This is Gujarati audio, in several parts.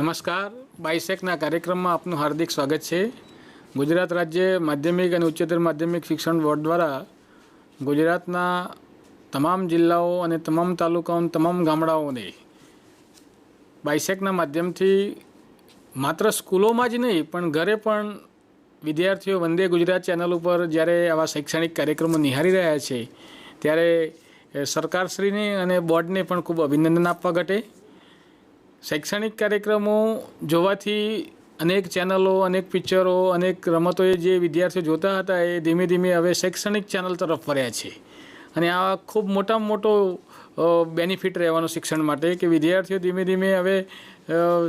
નમસ્કાર, બાયસેકના કાર્યક્રમમાં આપનું હાર્દિક સ્વાગત છે। ગુજરાત રાજ્ય માધ્યમિક અને ઉચ્ચતર માધ્યમિક શિક્ષણ બોર્ડ દ્વારા ગુજરાતના તમામ જિલ્લાઓ અને તમામ તાલુકાઓ તમામ ગામડાઓને બાયસેકના માધ્યમથી માત્ર સ્કૂલોમાં જ નહીં પણ ઘરે પણ વિદ્યાર્થીઓ વંદે ગુજરાત ચેનલ ઉપર જ્યારે આવા શૈક્ષણિક કાર્યક્રમો નિહાળી રહ્યા છે ત્યારે સરકારશ્રીને અને બોર્ડને પણ ખૂબ અભિનંદન આપવા ઘટે। શૈક્ષણિક કાર્યક્રમો જોવાથી અનેક ચેનલો, અનેક પિક્ચરો, અનેક રમતોએ જે વિદ્યાર્થીઓ જોતા હતા એ ધીમે ધીમે હવે શૈક્ષણિક ચેનલ તરફ ફર્યા છે અને આ ખૂબ મોટામાં મોટો બેનિફિટ રહેવાનો શિક્ષણ માટે કે વિદ્યાર્થીઓ ધીમે ધીમે હવે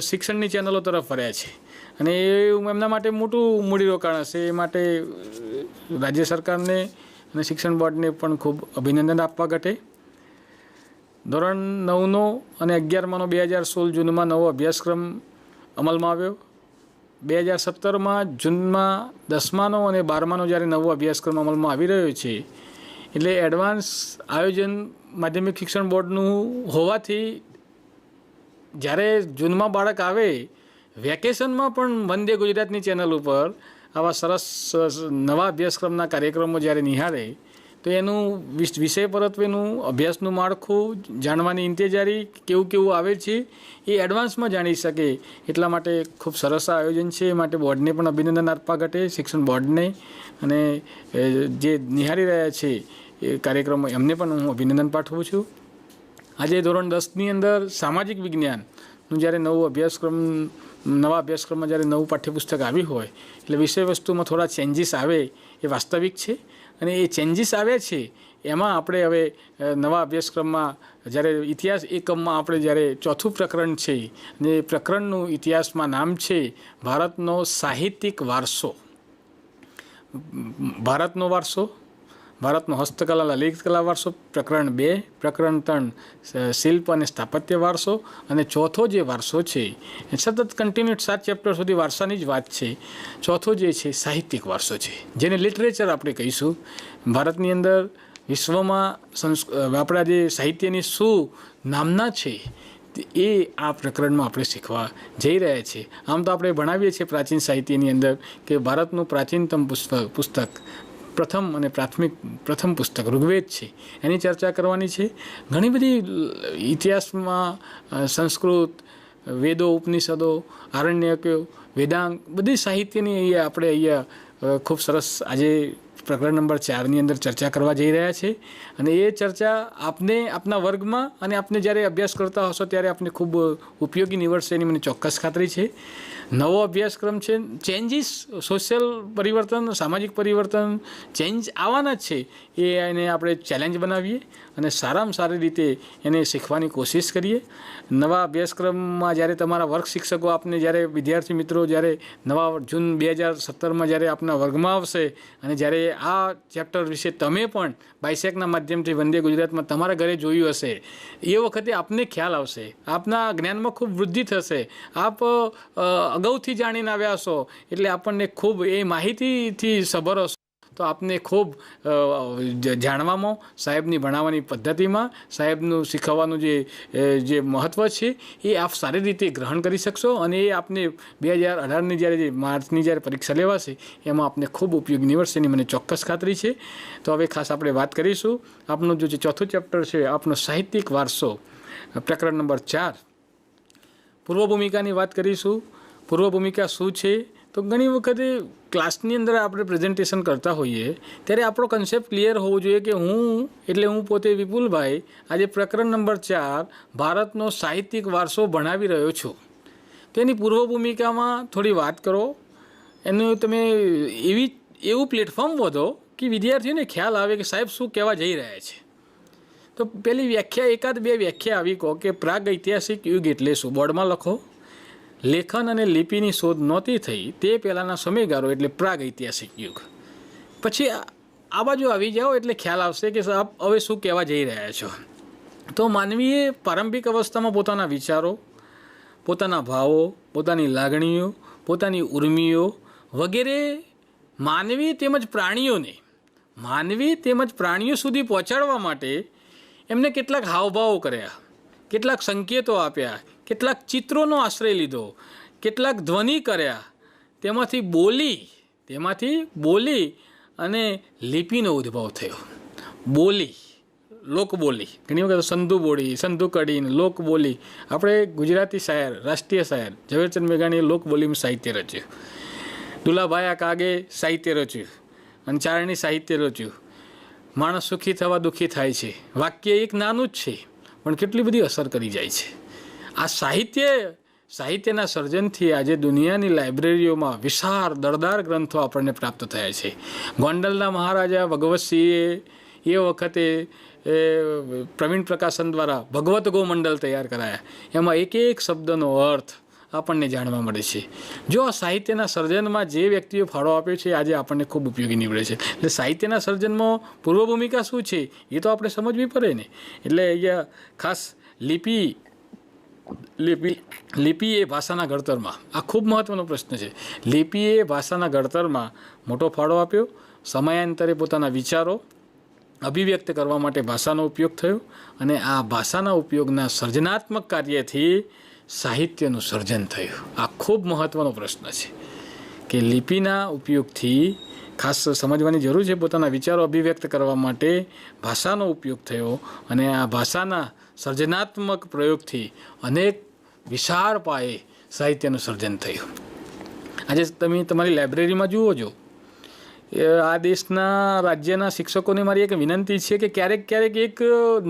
શિક્ષણની ચેનલો તરફ ફર્યા છે અને એ એમના માટે મોટું મૂડીરોકાણ હશે। એ માટે રાજ્ય સરકારને અને શિક્ષણ બોર્ડને પણ ખૂબ અભિનંદન આપવા ઘટે। ધોરણ 9નો અને 11માનો 2016 જૂનમાં નવો અભ્યાસક્રમ અમલમાં આવ્યો। 2017માં જૂનમાં 10માનો અને 12માનો જ્યારે નવો અભ્યાસક્રમ અમલમાં આવી રહ્યો છે એટલે એડવાન્સ આયોજન માધ્યમિક શિક્ષણ બોર્ડનું હોવાથી જ્યારે જૂનમાં બાળક આવે વેકેશનમાં પણ વંદે ગુજરાતની ચેનલ ઉપર આવા સરસ નવા અભ્યાસક્રમના કાર્યક્રમો જ્યારે નિહાળે તો એનું વિષય પરત્વેનું અભ્યાસનું માળખું જાણવાની ઇંતેજારી કેવું આવે છે એ એડવાન્સમાં જાણી શકે એટલા માટે ખૂબ સરસ આયોજન છે। એ માટે બોર્ડને પણ અભિનંદન આપવા ઘટે, શિક્ષણ બોર્ડને અને જે નિહાળી રહ્યા છે એ કાર્યક્રમો એમને પણ હું અભિનંદન પાઠવું છું। આજે ધોરણ 10ની અંદર સામાજિક વિજ્ઞાનનું જ્યારે નવા અભ્યાસક્રમમાં જ્યારે નવું પાઠ્યપુસ્તક આવ્યું હોય એટલે વિષય વસ્તુમાં થોડા ચેન્જીસ આવે એ વાસ્તવિક છે અને એ ચેન્જીસ આવ્યા છે એમાં આપણે હવે નવા અભ્યાસક્રમમાં જ્યારે ઇતિહાસ એકમમાં આપણે જ્યારે ચોથું પ્રકરણ છે અને એ પ્રકરણનું ઇતિહાસમાં નામ છે ભારતનો સાહિત્યિક વારસો, ભારતનો હસ્તકલા લલિત કલા વારસો, પ્રકરણ 2, પ્રકરણ 3 શિલ્પ અને સ્થાપત્ય વારસો અને ચોથો જે વારસો છે એ સતત કન્ટિન્યુઅસ 7 ચેપ્ટર સુધી વારસાની જ વાત છે। ચોથો જે છે સાહિત્યિક વારસો છે જેને લિટરેચર આપણે કહીશું। ભારતની અંદર વિશ્વમાં આપણા જે સાહિત્યની શું નામના છે એ આ પ્રકરણમાં આપણે શીખવા જઈ રહ્યા છીએ। આમ તો આપણે ભણાવીએ છીએ પ્રાચીન સાહિત્યની અંદર કે ભારતનું પ્રાચીનતમ પુસ્તક પ્રથમ પુસ્તક ઋગ્વેદ છે, એની ચર્ચા કરવાની છે। ઘણી બધી ઇતિહાસમાં સંસ્કૃત, વેદો, ઉપનિષદો, આરણ્યકો, વેદાંગ બધી સાહિત્યની અહીંયા ખૂબ સરસ આજે પ્રકરણ નંબર 4ની અંદર ચર્ચા કરવા જઈ રહ્યા છે અને એ ચર્ચા આપને આપના વર્ગમાં અને આપને જ્યારે અભ્યાસ કરતા હશો ત્યારે આપને ખૂબ ઉપયોગી નીવડશે એની મને ચોક્કસ ખાતરી છે। નવો અભ્યાસક્રમ છે, ચેન્જીસ, સોશિયલ પરિવર્તન, સામાજિક પરિવર્તન, ચેન્જ આવવાના જ છે એને આપણે ચેલેન્જ બનાવીએ અને સારામાં સારી રીતે એને શીખવાની કોશિશ કરીએ। નવા અભ્યાસક્રમમાં જ્યારે તમારા વર્ગ શિક્ષકો આપને જ્યારે વિદ્યાર્થી મિત્રો જ્યારે નવા જૂન 2017માં જ્યારે આપના વર્ગમાં આવશે અને જ્યારે આ ચેપ્ટર વિશે તમે પણ બાયસેકના માધ્યમથી વંદે ગુજરાતમાં તમારા ઘરે જોયું હશે એ વખતે આપને ખ્યાલ આવશે, આપના જ્ઞાનમાં ખૂબ વૃદ્ધિ થશે। આપ અગાઉથી જાણીને આવ્યા હશો એટલે આપણને ખૂબ એ માહિતીથી સભર હશો તો આપને ખૂબ જાણવામાં, સાહેબની ભણાવવાની પદ્ધતિમાં, સાહેબનું શીખવવાનું જે મહત્ત્વ છે એ આપ સારી રીતે ગ્રહણ કરી શકશો અને એ આપને 2018ની જ્યારે માર્ચની જ્યારે પરીક્ષા લેવાશે એમાં આપને ખૂબ ઉપયોગી નીવડશે એની મને ચોક્કસ ખાતરી છે। તો હવે ખાસ આપણે વાત કરીશું આપનું જે ચોથું ચેપ્ટર છે આપનો સાહિત્યિક વારસો, પ્રકરણ નંબર 4 પૂર્વ ભૂમિકાની વાત કરીશું। પૂર્વ ભૂમિકા શું છે તો ઘણી વખતે ક્લાસની અંદર આપણે પ્રેઝન્ટેશન કરતા હોઈએ ત્યારે આપણો કન્સેપ્ટ ક્લિયર હોવો જોઈએ કે હું પોતે વિપુલભાઈ આજે પ્રકરણ નંબર 4 ભારતનો સાહિત્યિક વારસો ભણાવી રહ્યો છું તો એની પૂર્વ ભૂમિકામાં થોડી વાત કરો, એનું તમે એવું પ્લેટફોર્મ વધો કે વિદ્યાર્થીઓને ખ્યાલ આવે કે સાહેબ શું કહેવા જઈ રહ્યા છે। તો પેલી વ્યાખ્યા, 1-2 વ્યાખ્યા આવી કહો કે પ્રાગ ઐતિહાસિક યુગ એટલે શું, બોર્ડમાં લખો। લેખન અને લિપિની શોધ નહોતી થઈ તે પહેલાંના સમયગાળો એટલે પ્રાગ ઐતિહાસિક યુગ। પછી આ બાજુ આવી જાઓ એટલે ખ્યાલ આવશે કે સાહેબ હવે શું કહેવા જઈ રહ્યા છો। તો માનવીએ પ્રારંભિક અવસ્થામાં પોતાના વિચારો, પોતાના ભાવો, પોતાની લાગણીઓ, પોતાની ઉર્મિઓ વગેરે માનવી તેમજ પ્રાણીઓ સુધી પહોંચાડવા માટે એમને કેટલાક હાવભાવો કર્યા, કેટલાક સંકેતો આપ્યા કેટલાક ચિત્રોનો આશ્રય લીધો, કેટલાક ધ્વનિ કર્યા, તેમાંથી બોલી અને લિપિનો ઉદ્ભવ થયો. બોલી, લોકબોલી, ઘણી વખત સંધુ બોલી, સંધુ કડી, લોકબોલી. આપણે ગુજરાતી શાયર, રાષ્ટ્રીય શાયર ઝવેરચંદ મેઘાણીએ લોકબોલીમાં સાહિત્ય રચ્યું. દુલાભાઈ કાગે સાહિત્ય રચ્યું અને ચારણી સાહિત્ય રચ્યું. માણસ સુખી થવા દુઃખી થાય છે. વાક્ય એક નાનું જ છે પણ કેટલી બધી અસર કરી જાય છે. આ સાહિત્યના સર્જનથી આજે દુનિયાની લાઇબ્રેરીઓમાં વિશાળ દરદાર ગ્રંથો આપણને પ્રાપ્ત થયા છે. ગોંડલના મહારાજા ભગવતસિંહે એ વખતે પ્રવીણ પ્રકાશન દ્વારા ભગવત ગોમંડલ તૈયાર કરાયા. એમાં એક એક શબ્દનો અર્થ આપણને જાણવા મળે છે. જો આ સાહિત્યના સર્જનમાં જે વ્યક્તિઓ ફાળો આપ્યો છે આજે આપણને ખૂબ ઉપયોગી નીવડે છે. એટલે સાહિત્યના સર્જનમાં પૂર્વ ભૂમિકા શું છે એ તો આપણે સમજવી પડે ને. એટલે અહીંયા ખાસ લિપિ એ ભાષાના ઘડતરમાં આ ખૂબ મહત્ત્વનો પ્રશ્ન છે. લિપિએ ભાષાના ઘડતરમાં મોટો ફાળો આપ્યો. સમયાંતરે પોતાના વિચારો અભિવ્યક્ત કરવા માટે ભાષાનો ઉપયોગ થયો અને આ ભાષાના ઉપયોગના સર્જનાત્મક કાર્યથી સાહિત્યનું સર્જન થયું. આ ખૂબ મહત્ત્વનો પ્રશ્ન છે કે લિપિના ઉપયોગથી ખાસ સમજવાની જરૂર છે. પોતાના વિચારો અભિવ્યક્ત કરવા માટે ભાષાનો ઉપયોગ થયો અને આ ભાષાના સર્જનાત્મક પ્રયોગથી અનેક વિશાળ પાયે સાહિત્યનું સર્જન થયું. આજે તમે તમારી લાઇબ્રેરીમાં જુઓ છો, આ દેશના રાજ્યના શિક્ષકોને મારી એક વિનંતી છે કે ક્યારેક એક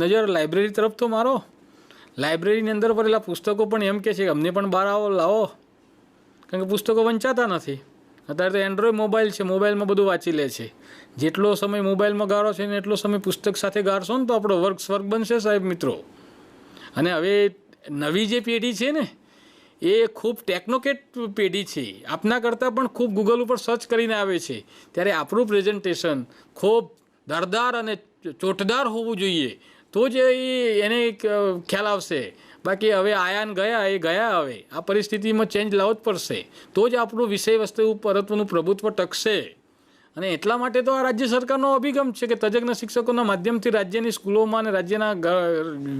નજર લાઇબ્રેરી તરફ તો મારો. લાઇબ્રેરીની અંદર ભરેલા પુસ્તકો પણ એમ કહે છે કે અમને પણ બહાર લાવો, કારણ કે પુસ્તકો વંચાતા નથી. અત્યારે તો એન્ડ્રોઈડ મોબાઈલ છે, મોબાઈલમાં બધું વાંચી લે છે. જેટલો સમય મોબાઈલમાં ગાળો છે ને એટલો સમય પુસ્તક સાથે ગાળશો ને તો આપણો સ્વર્ગ બનશે સાહેબ મિત્રો. અને હવે નવી જે પેઢી છે ને એ ખૂબ ટેકનોકેટ પેઢી છે. આપના કરતાં પણ ખૂબ ગૂગલ ઉપર સર્ચ કરીને આવે છે. ત્યારે આપણું પ્રેઝન્ટેશન ખૂબ દરદાર અને ચોટદાર હોવું જોઈએ તો જ એને ખ્યાલ આવશે. બાકી હવે આયા ને ગયા એ ગયા. હવે આ પરિસ્થિતિમાં ચેન્જ લાવવો જ પડશે તો જ આપણું વિષય વસ્તુ પરત્વનું પ્રભુત્વ ટકશે. અને એટલા માટે તો આ રાજ્ય સરકારનો અભિગમ છે કે તજજ્ઞ શિક્ષકોના માધ્યમથી રાજ્યની સ્કૂલોમાં અને રાજ્યના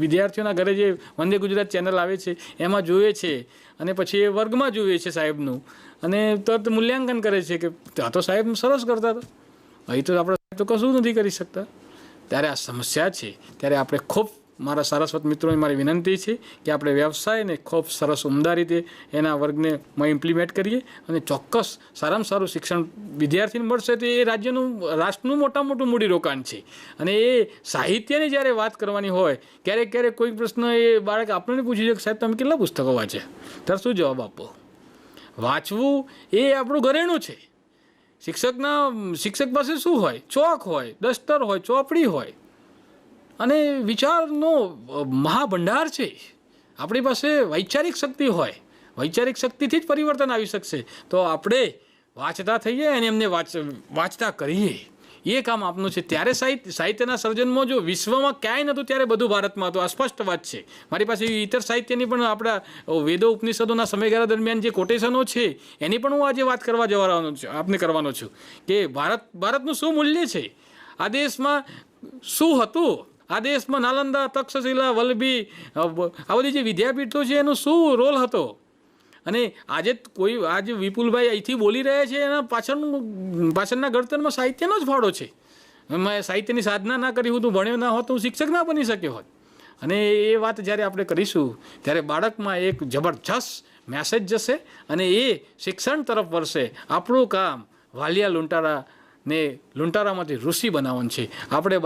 વિદ્યાર્થીઓના ઘરે જે વંદે ગુજરાત ચેનલ આવે છે એમાં જુએ છે અને પછી એ વર્ગમાં જુએ છે સાહેબનું અને તરત મૂલ્યાંકન કરે છે કે આ તો સાહેબ સરસ કરતા હતા, અહીં તો આપણે તો કશું નથી કરી શકતા. ત્યારે આ સમસ્યા છે. ત્યારે આપણે ખૂબ મારા સારસ્વત મિત્રોને મારી વિનંતી છે કે આપણે વ્યવસાયને ખૂબ સરસ ઉમદા રીતે એના વર્ગને ઇમ્પ્લિમેન્ટ કરીએ અને ચોક્કસ સારામાં સારું શિક્ષણ વિદ્યાર્થીને મળશે તો એ રાષ્ટ્રનું મોટું મૂડીરોકાણ છે. અને એ સાહિત્યની જ્યારે વાત કરવાની હોય ક્યારેક કોઈ પ્રશ્ન એ બાળક આપણને પૂછી છે કે સાહેબ તમે કેટલા પુસ્તકો વાંચ્યા, ત્યારે શું જવાબ આપો? વાંચવું એ આપણું ઘરેણું છે. શિક્ષક પાસે શું હોય? ચોક હોય, દસ્તર હોય, ચોપડી હોય અને વિચારનો મહાભંડાર છે. આપણી પાસે વૈચારિક શક્તિ હોય, વૈચારિક શક્તિથી જ પરિવર્તન આવી શકશે. તો આપણે વાંચતા થઈએ અને એમને વાંચતા કરીએ એ કામ આપનું છે. ત્યારે સાહિત્યના સર્જનમાં જો વિશ્વમાં ક્યાંય નહોતું ત્યારે બધું ભારતમાં હતું. આ સ્પષ્ટ વાત છે. મારી પાસે ઇતર સાહિત્યની પણ આપણા વેદો ઉપનિષદોના સમયગાળા દરમિયાન જે કોટેશનો છે એની પણ હું આજે વાત આપને કરવાનો છું કે ભારતનું શું મૂલ્ય છે, આ દેશમાં શું હતું, આ દેશમાં નાલંદા, તક્ષશિલા, વલ્લભી આ બધી જે વિદ્યાપીઠો છે એનો શું રોલ હતો. અને આજે વિપુલભાઈ અહીંથી બોલી રહ્યા છે એના પાછળના ઘડતરમાં સાહિત્યનો જ ફાળો છે. મેં સાહિત્યની સાધના ના કરી, હું ભણ્યો ના હોત, હું શિક્ષક ના બની શક્યો હોત. અને એ વાત જ્યારે આપણે કરીશું ત્યારે બાળકમાં એક જબરજસ્ત મેસેજ જશે અને એ શિક્ષણ તરફ વળશે. આપણું કામ વાલિયા લુંટારામાંથી ઋષિ બનાવવાનું છે. આપણે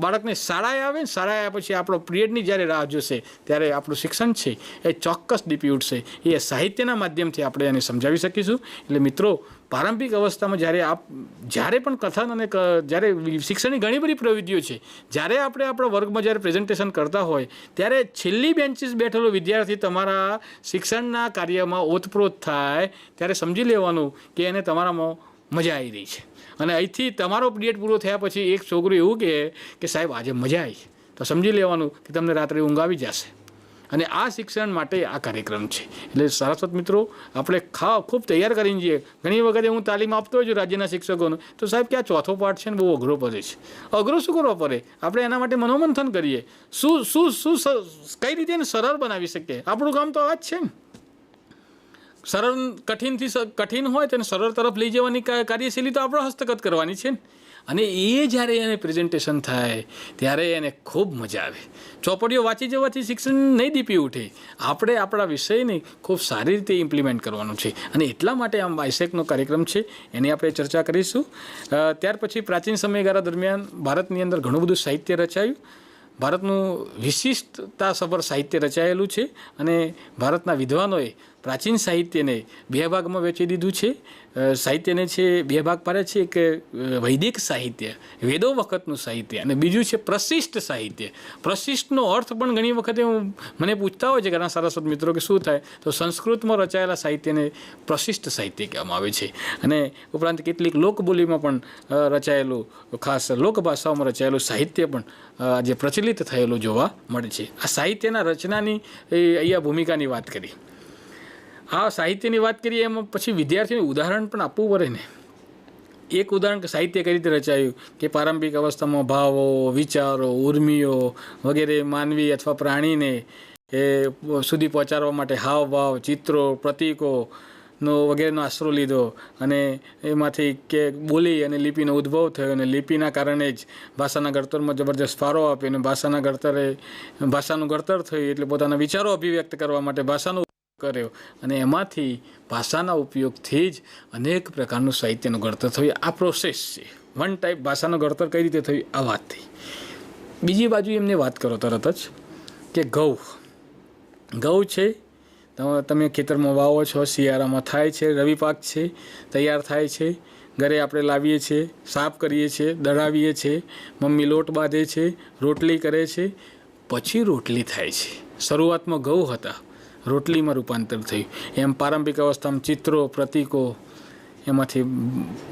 બાળકને શાળાએ આવે ને શાળાએ આવ્યા પછી આપણો પિરિયડની જ્યારે રાહ જોશે ત્યારે આપણું શિક્ષણ છે એ ચોક્કસ દીપી ઉઠશે. એ સાહિત્યના માધ્યમથી આપણે એને સમજાવી શકીશું. એટલે મિત્રો, પ્રારંભિક અવસ્થામાં જ્યારે પણ કથન અને જ્યારે શિક્ષણની ઘણી બધી પ્રવૃત્તિઓ છે, જ્યારે આપણે આપણા વર્ગમાં જ્યારે પ્રેઝન્ટેશન કરતા હોય ત્યારે છેલ્લી બેન્ચીસ બેઠેલો વિદ્યાર્થી તમારા શિક્ષણના કાર્યમાં ઓતપ્રોત થાય ત્યારે સમજી લેવાનું કે એને તમારામાં મજા આવી રહી છે. અને અહીંથી તમારો પિરિયડ પૂરો થયા પછી એક છોકરું એવું કહે કે સાહેબ આજે મજા આવી, તો સમજી લેવાનું કે તમને રાત્રે ઊંઘ આવી જશે અને આ શિક્ષણ માટે આ કાર્યક્રમ છે. એટલે સારસ્વત મિત્રો, આપણે ખૂબ તૈયાર કરીને જઈએ. ઘણી વખતે હું તાલીમ આપતો હોય છું રાજ્યના શિક્ષકોને, તો સાહેબ કે આ ચોથો પાઠ છે ને બહુ અઘરો પડે છે. અઘરો શું કરવો પડે? આપણે એના માટે મનોમંથન કરીએ, કઈ રીતે એને સરળ બનાવી શકીએ. આપણું કામ તો આ જ છે ને. સરળ કઠિન હોય તેને સરળ તરફ લઈ જવાની કાર્યશૈલી તો આપણે હસ્તગત કરવાની છે ને. અને એ જ્યારે એને પ્રેઝન્ટેશન થાય ત્યારે એને ખૂબ મજા આવે. ચોપડીઓ વાંચી જવાથી શિક્ષણ નહીં દીપી ઉઠે. આપણે આપણા વિષયને ખૂબ સારી રીતે ઇમ્પ્લિમેન્ટ કરવાનું છે. અને એટલા માટે આમ બાયસેકનો કાર્યક્રમ છે, એની આપણે ચર્ચા કરીશું. ત્યાર પછી પ્રાચીન સમયગાળા દરમિયાન ભારતની અંદર ઘણું બધું સાહિત્ય રચાયું. ભારતનું વિશિષ્ટતાસભર સાહિત્ય રચાયેલું છે. અને ભારતના વિદ્વાનોએ પ્રાચીન સાહિત્યને બે ભાગમાં વહેંચી દીધું છે. સાહિત્યને છે બે ભાગ પાડે છે. એક વૈદિક સાહિત્ય, વેદો વખતનું સાહિત્ય, અને બીજું છે પ્રશિષ્ટ સાહિત્ય. પ્રશિષ્ટનો અર્થ પણ ઘણી વખતે મને પૂછતા હોય છે ઘણા સારસ્વત મિત્રો કે શું થાય, તો સંસ્કૃતમાં રચાયેલા સાહિત્યને પ્રશિષ્ટ સાહિત્ય કહેવામાં આવે છે. અને ઉપરાંત કેટલીક લોકબોલીમાં પણ રચાયેલું, ખાસ લોકભાષાઓમાં રચાયેલું સાહિત્ય પણ આજે પ્રચલિત થયેલું જોવા મળે છે. આ સાહિત્યના રચનાની અહીંયા ભૂમિકાની વાત કરી. આ સાહિત્યની વાત કરીએ એમાં પછી વિદ્યાર્થીઓને ઉદાહરણ પણ આપવું પડે ને. એક ઉદાહરણ કે સાહિત્ય કઈ રીતે રચાયું, કે પ્રારંભિક અવસ્થામાં ભાવો, વિચારો, ઉર્મિઓ વગેરે માનવી અથવા પ્રાણીને એ સુધી પહોંચાડવા માટે હાવભાવ, ચિત્રો, પ્રતીકોનો વગેરેનો આશરો લીધો. અને એમાંથી કે બોલી અને લિપિનો ઉદ્ભવ થયો, અને લિપિના કારણે જ ભાષાના ઘડતરમાં જબરજસ્ત ફાળો આપ્યો. અને ભાષાનું ઘડતર થયું એટલે પોતાના વિચારો અભિવ્યક્ત કરવા માટે ભાષાનો કર્યો. અને એમાંથી ભાષાના ઉપયોગથી જ અનેક પ્રકારનું સાહિત્યનું ઘડતર થયું. આ પ્રોસેસ છે. વન ટાઈપ ભાષાનું ઘડતર કઈ રીતે થયું આ વાત થઈ. બીજી બાજુ એમને વાત કરો તરત જ કે ઘઉં છે, તમે ખેતરમાં વાવો છો, શિયાળામાં થાય છે, રવિ પાક છે, તૈયાર થાય છે, ઘરે આપણે લાવીએ છીએ, સાફ કરીએ છીએ, દળાવીએ છીએ, મમ્મી લોટ બાંધે છે, રોટલી કરે છે, પછી રોટલી થાય છે. શરૂઆતમાં ઘઉં હતા, રોટલીમાં રૂપાંતર થયું. એમ પ્રારંભિક અવસ્થામાં ચિત્રો, પ્રતીકો, એમાંથી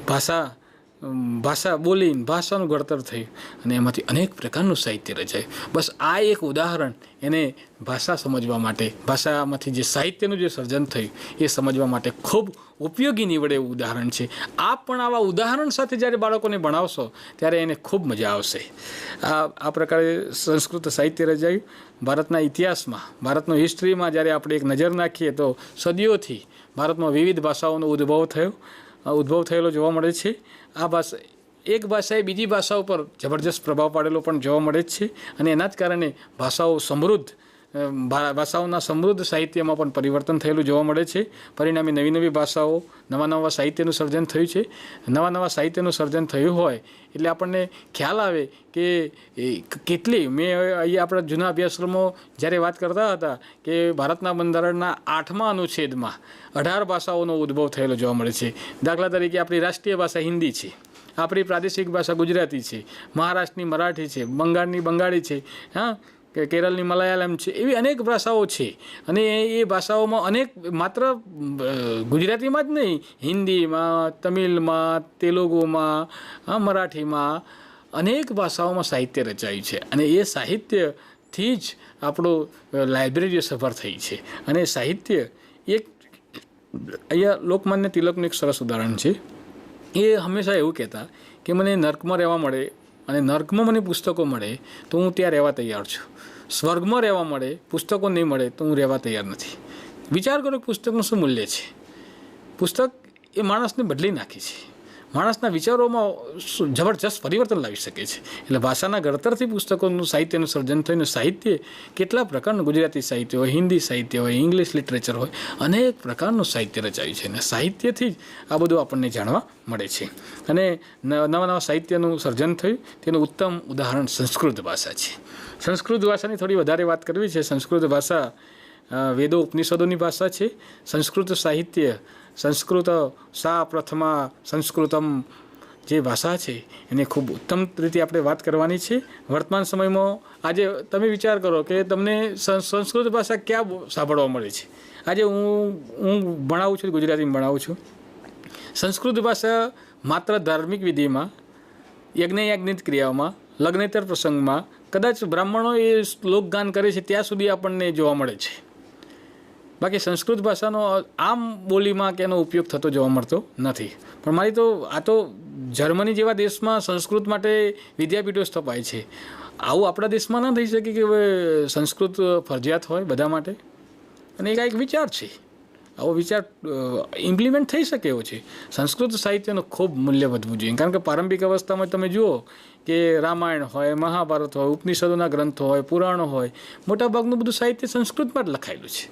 ભાષા બોલીને ભાષાનું ઘડતર થયું. અને એમાંથી અનેક પ્રકારનું સાહિત્ય રચાયું. બસ આ એક ઉદાહરણ એને ભાષા સમજવા માટે, ભાષામાંથી જે સાહિત્યનું જે સર્જન થયું એ સમજવા માટે ખૂબ ઉપયોગી નીવડે એવું ઉદાહરણ છે. આપ પણ આવા ઉદાહરણ સાથે જ્યારે બાળકોને ભણાવશો ત્યારે એને ખૂબ મજા આવશે. આ પ્રકારે સંસ્કૃત સાહિત્ય રચાયું. ભારતના ઇતિહાસમાં, ભારતનો હિસ્ટ્રીમાં જ્યારે આપણે એક નજર નાખીએ તો સદીઓથી ભારતમાં વિવિધ ભાષાઓનો ઉદ્ભવ થયેલો જોવા મળે છે. આ ભાષા, એક ભાષાએ બીજી ભાષા ઉપર જબરજસ્ત પ્રભાવ પાડેલો પણ જોવા મળે જ છે. અને એના જ કારણે ભાષાઓના સમૃદ્ધ સાહિત્યમાં પણ પરિવર્તન થયેલું જોવા મળે છે. પરિણામે નવી ભાષાઓ, નવા સાહિત્યનું સર્જન થયું છે. નવા સાહિત્યનું સર્જન થયું હોય એટલે આપણને ખ્યાલ આવે કે કેટલી, મેં અહીંયા આપણા જૂના અભ્યાસક્રમો જ્યારે વાત કરતા હતા કે ભારતના બંધારણના 8મા અનુચ્છેદમાં 18 ભાષાઓનો ઉદ્ભવ થયેલો જોવા મળે છે. દાખલા તરીકે આપણી રાષ્ટ્રીય ભાષા હિન્દી છે, આપણી પ્રાદેશિક ભાષા ગુજરાતી છે, મહારાષ્ટ્રની મરાઠી છે, બંગાળની બંગાળી છે, કે કેરળની મલયાલમ છે. એવી અનેક ભાષાઓ છે. અને એ ભાષાઓમાં અનેક, માત્ર ગુજરાતીમાં જ નહીં, હિન્દીમાં, તમિલમાં, તેલુગુમાં, મરાઠીમાં, અનેક ભાષાઓમાં સાહિત્ય રચાયું છે. અને એ સાહિત્યથી જ આપણું લાઇબ્રેરીઓ સફર થઈ છે. અને સાહિત્ય એક, અહીંયા લોકમાન્ય તિલકનું એક સરસ ઉદાહરણ છે. એ હંમેશા એવું કહેતા કે મને નર્કમાં રહેવા મળે અને નર્કમાં મને પુસ્તકો મળે તો હું ત્યાં રહેવા તૈયાર છું. સ્વર્ગમાં રહેવા મળે, પુસ્તકો નહીં મળે તો હું રહેવા તૈયાર નથી. વિચાર કરો પુસ્તકનું શું મૂલ્ય છે. પુસ્તક એ માણસને બદલી નાખે છે. માણસના વિચારોમાં જબરજસ્ત પરિવર્તન લાવી શકે છે. એટલે ભાષાના ઘડતરથી પુસ્તકોનું સાહિત્યનું સર્જન થયું. સાહિત્ય કેટલા પ્રકારનું, ગુજરાતી સાહિત્ય હોય, હિન્દી સાહિત્ય હોય, ઇંગ્લિશ લિટરેચર હોય, અનેક પ્રકારનું સાહિત્ય રચાયું છે. અને સાહિત્યથી જ આ બધું આપણને જાણવા મળે છે. અને નવા સાહિત્યનું સર્જન થયું તેનું ઉત્તમ ઉદાહરણ સંસ્કૃત ભાષા છે. સંસ્કૃત ભાષાની થોડી વધારે વાત કરવી છે. સંસ્કૃત ભાષા વેદો ઉપનિષદોની ભાષા છે. સંસ્કૃત સાહિત્ય, સંસ્કૃત સા પ્રથમા સંસ્કૃતમ જે ભાષા છે એને ખૂબ ઉત્તમ રીતે આપણે વાત કરવાની છે. વર્તમાન સમયમાં આજે તમે વિચાર કરો કે તમને સંસ્કૃત ભાષા ક્યાં સાંભળવા મળે છે. આજે હું ભણાવું છું, ગુજરાતીમાં ભણાવું છું. સંસ્કૃત ભાષા માત્ર ધાર્મિક વિધિમાં, યજ્ઞ ક્રિયાઓમાં, લગ્નેતર પ્રસંગમાં, કદાચ બ્રાહ્મણો એ લોકગાન કરે છે ત્યાં સુધી આપણને જોવા મળે છે. બાકી સંસ્કૃત ભાષાનો આમ બોલીમાં કે એનો ઉપયોગ થતો જોવા મળતો નથી. પણ મારી તો આ તો જર્મની જેવા દેશમાં સંસ્કૃત માટે વિદ્યાપીઠો સ્થપાય છે. આવું આપણા દેશમાં ના થઈ શકે કે હવે સંસ્કૃત ફરજિયાત હોય બધા માટે. અને એ કાંઈક વિચાર છે, આવો વિચાર ઇમ્પ્લિમેન્ટ થઈ શકે એવો છે. સંસ્કૃત સાહિત્યનું ખૂબ મૂલ્ય વધવું જોઈએ, કારણ કે પ્રારંભિક અવસ્થામાં તમે જુઓ કે રામાયણ હોય, મહાભારત હોય, ઉપનિષદોના ગ્રંથો હોય, પુરાણો હોય, મોટાભાગનું બધું સાહિત્ય સંસ્કૃતમાં જ લખાયેલું છે.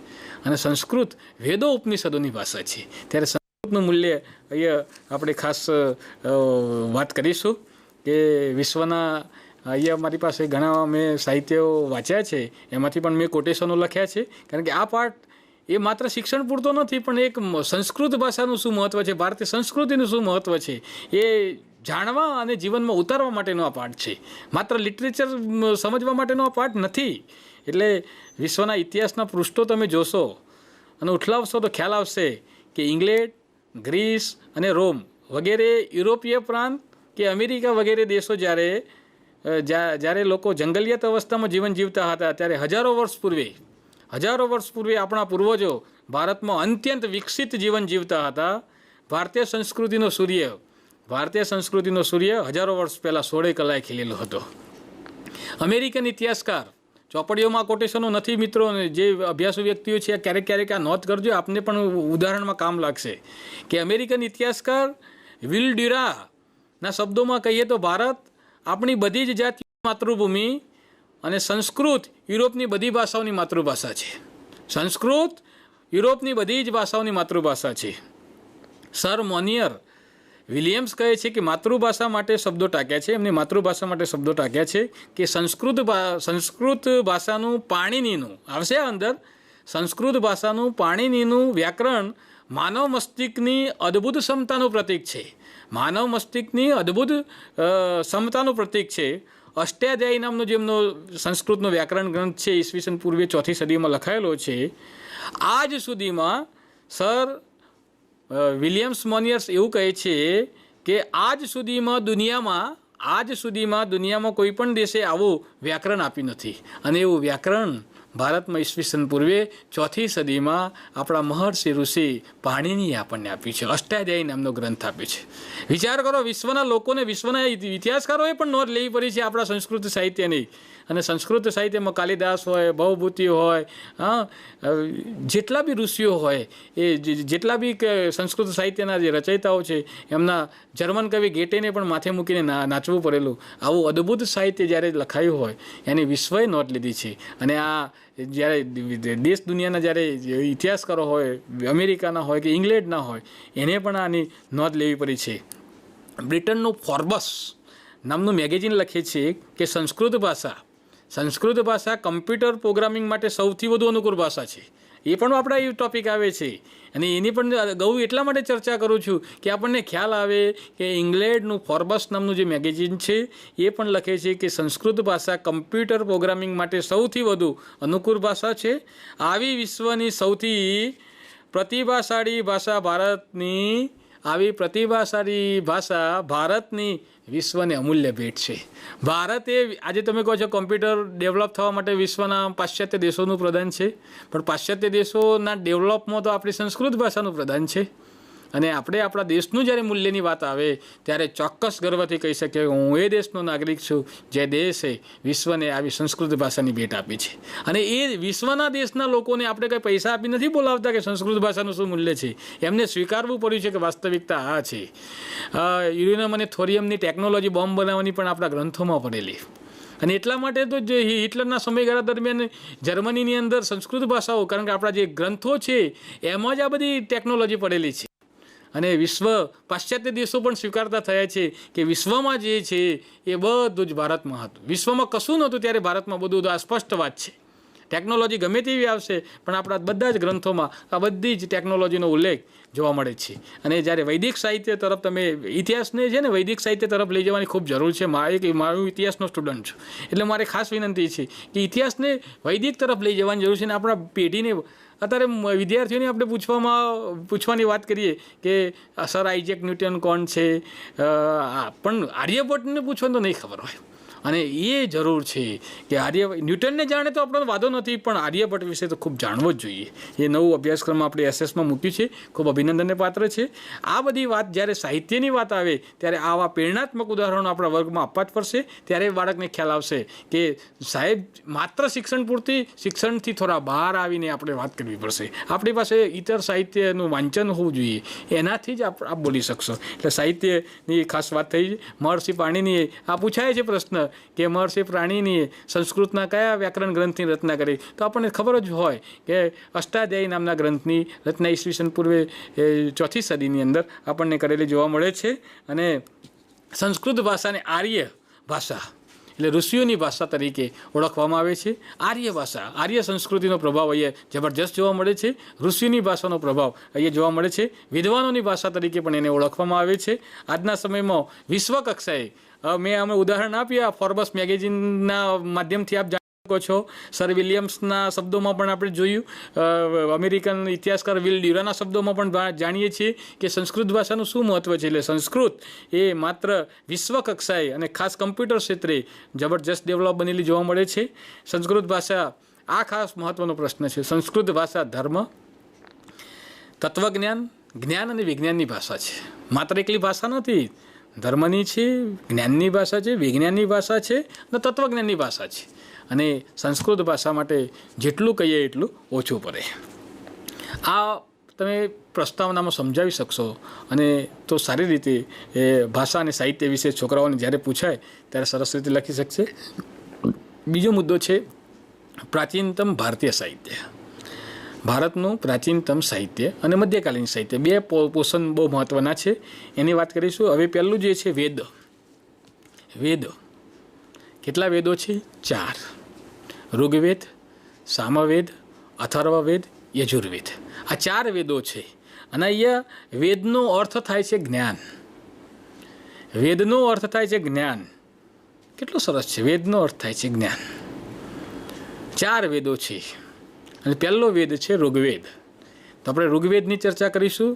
અને સંસ્કૃત વેદો ઉપનિષદોની ભાષા છે. ત્યારે સંસ્કૃતનું મૂલ્ય અહીંયા આપણે ખાસ વાત કરીશું કે વિશ્વના અહીંયા મારી પાસે ઘણા મેં સાહિત્યો વાંચ્યા છે, એમાંથી પણ મેં કોટેશનો લખ્યા છે. કારણ કે આ પાઠ એ માત્ર શિક્ષણ પૂરતો નથી, પણ એક સંસ્કૃત ભાષાનું શું મહત્ત્વ છે, ભારતીય સંસ્કૃતિનું શું મહત્ત્વ છે એ જાણવા અને જીવનમાં ઉતારવા માટેનો આ પાઠ છે. માત્ર લિટરેચર સમજવા માટેનો આ પાઠ નથી. એટલે વિશ્વના ઇતિહાસના પૃષ્ઠો તમે જોશો અને ઉઠલાવશો તો ખ્યાલ આવશે કે ઇંગ્લેન્ડ, ગ્રીસ અને રોમ વગેરે યુરોપીય પ્રાંત કે અમેરિકા વગેરે દેશો જ્યારે લોકો જંગલિયાત અવસ્થામાં જીવન જીવતા હતા, ત્યારે હજારો વર્ષ પૂર્વે આપણા પૂર્વજો ભારતમાં અત્યંત વિકસિત જીવન જીવતા હતા. ભારતીય સંસ્કૃતિનો સૂર્ય હજારો વર્ષ પહેલાં 16 કલાએ ખીલેલો હતો. અમેરિકન ઇતિહાસકાર, ચોપડીઓમાં કોટેશનો નથી મિત્રો, જે અભ્યાસુ વ્યક્તિઓ છે ક્યારેક આ નોંધ કરજો, આપને પણ ઉદાહરણમાં કામ લાગશે કે અમેરિકન ઇતિહાસકાર વિલ ડ્યુરાના શબ્દોમાં કહીએ તો ભારત આપણી બધી જ જાતિઓની માતૃભૂમિ અને સંસ્કૃત યુરોપની બધી ભાષાઓની માતૃભાષા છે. સંસ્કૃત યુરોપની બધી જ ભાષાઓની માતૃભાષા છે. સર મોનિયર વિલિયમ્સ કહે છે કે માતૃભાષા માટે શબ્દો ટાંક્યા છે, એમની માતૃભાષા માટે શબ્દો ટાંક્યા છે કે સંસ્કૃત ભાષાનું પાણીનીનું આવશે અંદર. સંસ્કૃત ભાષાનું પાણીનીનું વ્યાકરણ માનવ મસ્તિષ્કની અદ્ભુત ક્ષમતાનું પ્રતીક છે. માનવ મસ્તિષ્કની અદ્ભુત ક્ષમતાનું પ્રતીક છે. અષ્ટાધ્યાયી નામનો જેમનો સંસ્કૃતનો વ્યાકરણ ગ્રંથ છે, ઈસવીસન પૂર્વે 4મી સદીમાં લખાયેલો છે. આજ સુધીમાં સર વિલિયમ્સ મોનિયર્સ એવું કહે છે કે આજ સુધીમાં દુનિયામાં કોઈ પણ દેશે આવું વ્યાકરણ આપ્યું નથી. અને એવું વ્યાકરણ ભારતમાં ઈસવીસન પૂર્વે 4મી સદીમાં આપણા મહર્ષિ ઋષિ પાણીનીએ આપણને આપ્યું છે. અષ્ટાધ્યાયી નામનો ગ્રંથ આપ્યો છે. વિચાર કરો, વિશ્વના લોકોને, વિશ્વના ઇતિહાસકારોએ પણ નોંધ લેવી પડી છે આપણા સંસ્કૃત સાહિત્યની. અને સંસ્કૃત સાહિત્યમાં કાલિદાસ હોય, ભવભૂતિ હોય, જેટલા બી ઋષિઓ હોય, એ જેટલા બી સંસ્કૃત સાહિત્યના જે રચયિતાઓ છે, એમના જર્મન કવિ ગેટેને પણ માથે મૂકીને નાચવું પડેલું. આવું અદ્ભુત સાહિત્ય જ્યારે લખાયું હોય એની વિશ્વએ નોંધ લીધી છે. અને આ જ્યારે દેશ દુનિયાના જ્યારે ઇતિહાસકારો હોય, અમેરિકાના હોય કે ઇંગ્લેન્ડના હોય, એને પણ આની નોંધ લેવી પડી છે. બ્રિટનનું ફોર્બસ નામનું મેગેઝિન લખે છે કે સંસ્કૃત ભાષા કમ્પ્યુટર પ્રોગ્રામિંગ માટે સૌથી વધુ અનુકૂળ ભાષા છે. એ પણ આપણા એ ટોપિક આવે છે. અને એની પણ એટલા માટે ચર્ચા કરું છું કે આપણને ખ્યાલ આવે કે ઇંગ્લેન્ડનું ફોર્બસ નામનું જે મેગેઝિન છે એ પણ લખે છે કે સંસ્કૃત ભાષા કમ્પ્યુટર પ્રોગ્રામિંગ માટે સૌથી વધુ અનુકૂળ ભાષા છે. આવી વિશ્વની સૌથી પ્રતિભાશાળી ભાષા ભારતની વિશ્વને અમૂલ્ય ભેટ છે. ભારતે આજે તમે કહો છો કોમ્પ્યુટર ડેવલપ થવા માટે વિશ્વના પાશ્ચાત્ય દેશોનું પ્રદાન છે, પણ પાશ્ચાત્ય દેશોના ડેવલપમાં તો આપણી સંસ્કૃત ભાષાનું પ્રદાન છે. અને આપણે આપણા દેશનું જ્યારે મૂલ્યની વાત આવે ત્યારે ચોક્કસ ગર્વથી કહી શકીએ કે હું એ દેશનો નાગરિક છું જે દેશે વિશ્વને આવી સંસ્કૃત ભાષાની ભેટ આપી છે. અને એ વિશ્વના દેશના લોકોને આપણે કંઈ પૈસા આપી નથી બોલાવતા કે સંસ્કૃત ભાષાનું શું મૂલ્ય છે. એમને સ્વીકારવું પડ્યું છે કે વાસ્તવિકતા આ છે. યુરેનિયમ અને થોરિયમની ટેકનોલોજી બોમ્બ બનાવવાની પણ આપણા ગ્રંથોમાં પડેલી. અને એટલા માટે તો જે હિટલરના સમયગાળા દરમિયાન જર્મનીની અંદર સંસ્કૃત ભાષાઓ, કારણ કે આપણા જે ગ્રંથો છે એમાં જ આ બધી ટેકનોલોજી પડેલી છે. અને પાશ્ચાત્ય દેશો પણ સ્વીકારતા થયા છે કે વિશ્વમાં જે છે એ બધું જ ભારતમાં હતું. વિશ્વમાં કશું નહોતું ત્યારે ભારતમાં બધું હતું. આ સ્પષ્ટ વાત છે. ટેકનોલોજી ગમે તેવી આવશે પણ આપણા બધા જ ગ્રંથોમાં આ બધી જ ટેકનોલોજીનો ઉલ્લેખ જોવા મળે છે. અને જ્યારે વૈદિક સાહિત્ય તરફ તમે ઇતિહાસને છે ને વૈદિક સાહિત્ય તરફ લઈ જવાની ખૂબ જરૂર છે. મારું ઇતિહાસનો સ્ટુડન્ટ છું એટલે મારે ખાસ વિનંતી છે કે ઇતિહાસને વૈદિક તરફ લઈ જવાની જરૂર છે. અને આપણા પેઢીને અત્યારે વિદ્યાર્થીઓને આપણે પૂછવાની વાત કરીએ કે સર આઇઝેક ન્યૂટન કોણ છે, પણ આર્યભટ્ટને પૂછવાનું તો નહીં ખબર હોય. અને એ જરૂર છે કે ન્યૂટનને જાણે તો આપણો વાંધો નથી, પણ આર્યભટ્ટ વિશે તો ખૂબ જાણવો જ જોઈએ. એ નવું અભ્યાસક્રમ આપણે એસએસમાં મૂક્યું છે, ખૂબ અભિનંદનને પાત્ર છે. આ બધી વાત જ્યારે સાહિત્યની વાત આવે ત્યારે આવા પ્રેરણાત્મક ઉદાહરણો આપણા વર્ગમાં આપવા જ પડશે. ત્યારે બાળકને ખ્યાલ આવશે કે સાહેબ માત્ર શિક્ષણથી થોડા બહાર આવીને આપણે વાત કરવી પડશે. આપણી પાસે ઇતર સાહિત્યનું વાંચન હોવું જોઈએ, એનાથી જ આપ બોલી શકશો. એટલે સાહિત્યની ખાસ વાત થઈ. મહર્ષિ પાણિનીએ આ પૂછાય છે પ્રશ્ન કે મહર્ષિ પાણિનીએ સંસ્કૃતના કયા વ્યાકરણ ગ્રંથની રચના કરી, તો આપણને ખબર જ હોય કે અષ્ટાધ્યાયી નામના ગ્રંથની રચના ઈસવીસન પૂર્વે 4મી સદીની અંદર આપણને કરેલી જોવા મળે છે. અને સંસ્કૃત ભાષાને આર્ય ભાષા એટલે ઋષિઓની ભાષા તરીકે ઓળખવામાં આવે છે. આર્ય ભાષા, આર્ય સંસ્કૃતિનો પ્રભાવ અહીંયા જબરજસ્ત જોવા મળે છે. ઋષિની ભાષાનો પ્રભાવ અહીંયા જોવા મળે છે. વિદ્વાનોની ભાષા તરીકે પણ એને ઓળખવામાં આવે છે. આજના સમયમાં વિશ્વ કક્ષાએ મેં અમે ઉદાહરણ આપ્યા, ફોર્બસ મેગેઝિનના માધ્યમથી આપ જાણી શકો છો. સર વિલિયમ્સના શબ્દોમાં પણ આપણે જોયું, અમેરિકન ઇતિહાસકાર વિલ ડ્યુરાના શબ્દોમાં પણ જાણીએ છીએ કે સંસ્કૃત ભાષાનું શું મહત્ત્વ છે. એટલે સંસ્કૃત એ માત્ર વિશ્વ કક્ષાએ અને ખાસ કમ્પ્યુટર ક્ષેત્રે જબરજસ્ત ડેવલપ બનેલી જોવા મળે છે. સંસ્કૃત ભાષા આ ખાસ મહત્ત્વનો પ્રશ્ન છે. સંસ્કૃત ભાષા ધર્મ, તત્વજ્ઞાન, જ્ઞાન અને વિજ્ઞાનની ભાષા છે. માત્ર એકલી ભાષા નથી, ધર્મની છે, જ્ઞાનની ભાષા છે, વિજ્ઞાનની ભાષા છે અને તત્વજ્ઞાનની ભાષા છે. અને સંસ્કૃત ભાષા માટે જેટલું કહીએ એટલું ઓછું પડે. આ તમે પ્રસ્તાવનામાં સમજાવી શકશો અને તો સારી રીતે ભાષા અને સાહિત્ય વિશે છોકરાઓને જ્યારે પૂછાય ત્યારે સરસ રીતે લખી શકશે. બીજો મુદ્દો છે પ્રાચીનતમ ભારતીય સાહિત્ય. ભારતનું પ્રાચીનતમ સાહિત્ય અને મધ્યકાલીન સાહિત્ય, બે પોષણ બહુ મહત્ત્વના છે, એની વાત કરીશું. હવે પહેલું જે છે વેદ. કેટલા વેદો છે? 4. ઋગ્વેદ, સામવેદ, અથર્વવેદ, યજુર્વેદ. આ 4 વેદો છે. અને અહીંયા વેદનો અર્થ થાય છે જ્ઞાન. વેદનો અર્થ થાય છે જ્ઞાન. કેટલો સરસ છે! વેદનો અર્થ થાય છે જ્ઞાન. 4 વેદો છે અને પહેલો વેદ છે ઋગ્વેદ. તો આપણે ઋગ્વેદની ચર્ચા કરીશું.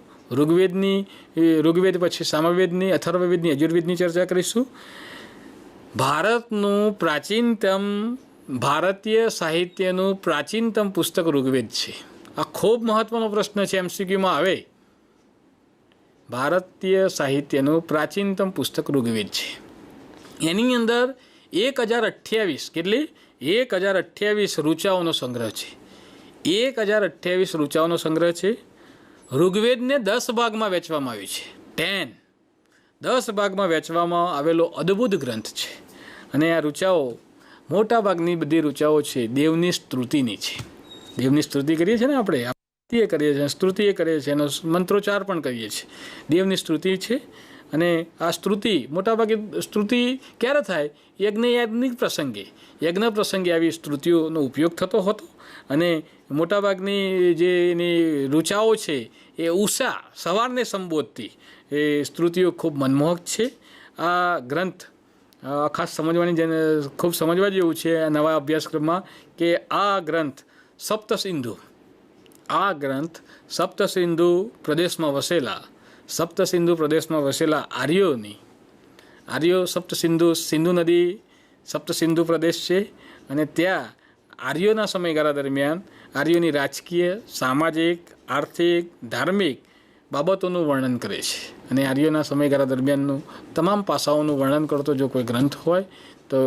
ઋગ્વેદ પછી સામવેદની, અથર્વવેદની, યજુર્વેદની ચર્ચા કરીશું. ભારતીય સાહિત્યનું પ્રાચીનતમ પુસ્તક ઋગ્વેદ છે. આ ખૂબ મહત્ત્વનો પ્રશ્ન છે, એમસીક્યુમાં આવે. ભારતીય સાહિત્યનું પ્રાચીનતમ પુસ્તક ઋગ્વેદ છે. એની અંદર 1028 કેટલી 1028 ઋચાઓનો સંગ્રહ છે. 1028 ઋચાઓનો સંગ્રહ છે. ઋગ્વેદને 10 ભાગમાં વહેંચવામાં આવ્યું છે. 10 ભાગમાં વહેંચવામાં આવેલો અદ્ભુત ગ્રંથ છે. અને આ ઋચાઓ મોટાભાગની બધી ઋચાઓ છે દેવની સ્તુતિની છે. દેવની સ્તુતિ કરીએ છીએ ને આપણે કરીએ છીએ, સ્તુતિએ કરીએ છીએ, એનો મંત્રોચ્ચાર પણ કરીએ છીએ. દેવની સ્તુતિ છે. અને આ સ્તુતિ મોટાભાગે સ્તુતિ ક્યારે થાય? યજ્ઞ પ્રસંગે આવી સ્તુતિઓનો ઉપયોગ થતો હતો. અને મોટાભાગની જે એની ઋચાઓ છે એ ઉષા સવારને સંબોધતી એ સ્તુતિઓ ખૂબ મનમોહક છે. આ ગ્રંથ ખાસ ખૂબ સમજવા જેવું છે આ નવા અભ્યાસક્રમમાં કે આ ગ્રંથ સપ્તસિંધુ પ્રદેશમાં વસેલા આર્યો સિંધુ નદી સપ્તસિંધુ પ્રદેશ છે. અને ત્યાં આર્યોના સમયગાળા દરમિયાન આર્યોની રાજકીય, સામાજિક, આર્થિક, ધાર્મિક બાબતોનું વર્ણન કરે છે. અને આર્યોના સમયગાળા દરમિયાનનું તમામ પાસાઓનું વર્ણન કરતો જો કોઈ ગ્રંથ હોય તો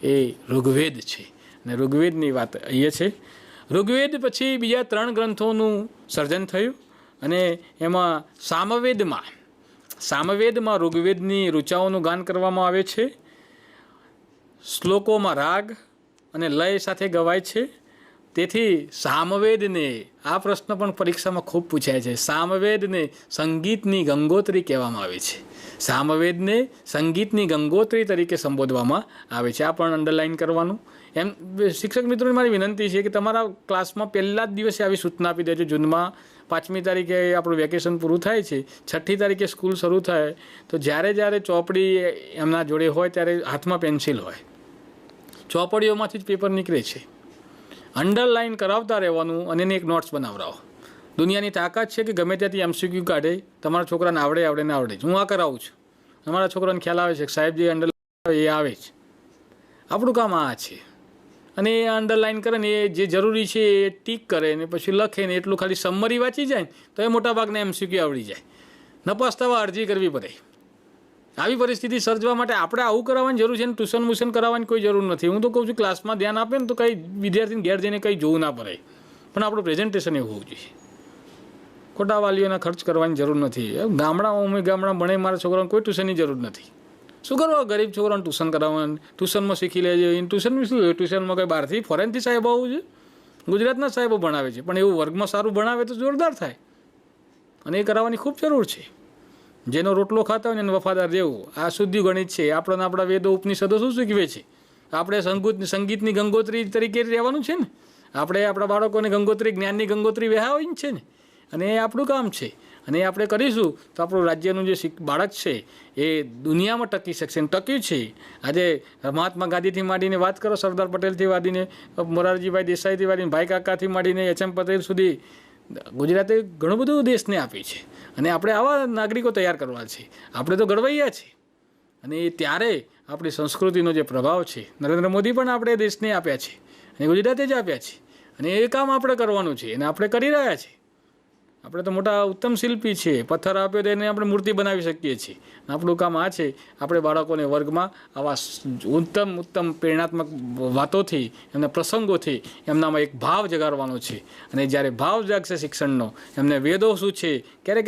એ ઋગ્વેદ છે. અને ઋગ્વેદની વાત અહીંયા છે. ઋગ્વેદ પછી બીજા 3 ગ્રંથોનું સર્જન થયું. અને એમાં સામવેદમાં ઋગ્વેદની ઋચાઓનું ગાન કરવામાં આવે છે. શ્લોકોમાં રાગ અને લય સાથે ગવાય છે. તેથી સામવેદને, આ પ્રશ્ન પણ પરીક્ષામાં ખૂબ પૂછાય છે, સામવેદને સંગીતની ગંગોત્રી કહેવામાં આવે છે. સામવેદને સંગીતની ગંગોત્રી તરીકે સંબોધવામાં આવે છે. આ પણ અંડરલાઇન કરવાનું. એમ શિક્ષક મિત્રોને મારી વિનંતી છે કે તમારા ક્લાસમાં પહેલા જ દિવસે આવી સૂચના આપી દેજો. જૂનમાં 5મી તારીખે આપણું વેકેશન પૂરું થાય છે, 6ઠી તારીખે સ્કૂલ શરૂ થાય તો જ્યારે ચોપડી એમના જોડે હોય ત્યારે હાથમાં પેન્સિલ હોય, ચોપડીઓમાંથી જ પેપર નીકળે છે. અંડરલાઇન કરાવતા રહેવાનું અને એને એક નોટ્સ બનાવડાવો. દુનિયાની તાકાત છે કે ગમે ત્યાંથી એમસીક્યુ કાઢે, તમારા છોકરાને આવડે જ. હું આ કરાવું છું, અમારા છોકરાને ખ્યાલ આવે છે કે સાહેબ જે અંડરલાઇન એ આવે છે. આપણું કામ આ છે. અને એ અંડરલાઇન કરે ને એ જે જરૂરી છે એ ટીક કરે ને પછી લખે ને એટલું ખાલી સમરી વાંચી જાય ને તો એ મોટાભાગના MCQ આવડી જાય. નપાસ થવા અરજી કરવી પડે. આવી પરિસ્થિતિ સર્જવા માટે આપણે આવું કરાવવાની જરૂર છે ને ટ્યુશન મ્યુશન કરાવવાની કોઈ જરૂર નથી. હું તો કહું છું ક્લાસમાં ધ્યાન આપે ને તો કંઈ વિદ્યાર્થીને ઘેર જઈને કંઈ જોવું ના પડે, પણ આપણું પ્રેઝન્ટેશન એવું હોવું જોઈએ. ખોટા વાલીઓના ખર્ચ કરવાની જરૂર નથી. ગામડામાં ભણે મારા છોકરાઓને કોઈ ટ્યુશનની જરૂર નથી. શું કરવા ગરીબ છોકરાઓને ટ્યુશન કરાવવાનું? ટ્યુશનમાં શીખી લેજો. ટ્યુશનમાં શું હોય? ટ્યુશનમાં કંઈ બહારથી ફોરેનથી સાહેબ આવવું છે? ગુજરાતના સાહેબો ભણાવે છે, પણ એવું વર્ગમાં સારું ભણાવે તો જોરદાર થાય. અને એ કરાવવાની ખૂબ જરૂર છે. જેનો રોટલો ખાતા હોય ને એને વફાદાર રહેવું. આ શુદ્ધ ગણિત છે. આપણા વેદો ઉપનિષદો શું શીખવે છે? આપણે સંગીતની ગંગોત્રી તરીકે રહેવાનું છે ને. આપણે આપણા બાળકોને ગંગોત્રી, જ્ઞાનની ગંગોત્રી વહાવવાની છે ને. અને એ આપણું કામ છે. અને એ આપણે કરીશું તો આપણું રાજ્યનું જે બાળક છે એ દુનિયામાં ટકી શકશે. ટક્યું છે. આજે મહાત્મા ગાંધીથી માંડીને વાત કરો, સરદાર પટેલથી માંડીને, મોરારજીભાઈ દેસાઈથી માંડીને, ભાઈ કાકાથી માંડીને HM પટેલ સુધી ગુજરાતે ઘણું બધું દેશને આપી છે. અને આપણે આવા નાગરિકો તૈયાર કરવા છે. આપણે તો ઘડવૈયા છે. અને એ ત્યારે આપણી સંસ્કૃતિનો જે પ્રભાવ છે, નરેન્દ્ર મોદી પણ આપણે દેશને આપ્યા છે અને ગુજરાતે જ આપ્યા છે. અને એ કામ આપણે કરવાનું છે અને આપણે કરી રહ્યા છીએ. આપણે તો મોટા ઉત્તમ શિલ્પી છીએ. પથ્થર આપ્યો તો એને આપણે મૂર્તિ બનાવી શકીએ છીએ. આપણું કામ આ છે, આપણે બાળકોને વર્ગમાં આવા ઉત્તમ પ્રેરણાત્મક વાતોથી, એમના પ્રસંગોથી એમનામાં એક ભાવ જગાડવાનો છે. અને જ્યારે ભાવ જાગશે શિક્ષણનો, એમને વેદો શું છે, ક્યારેક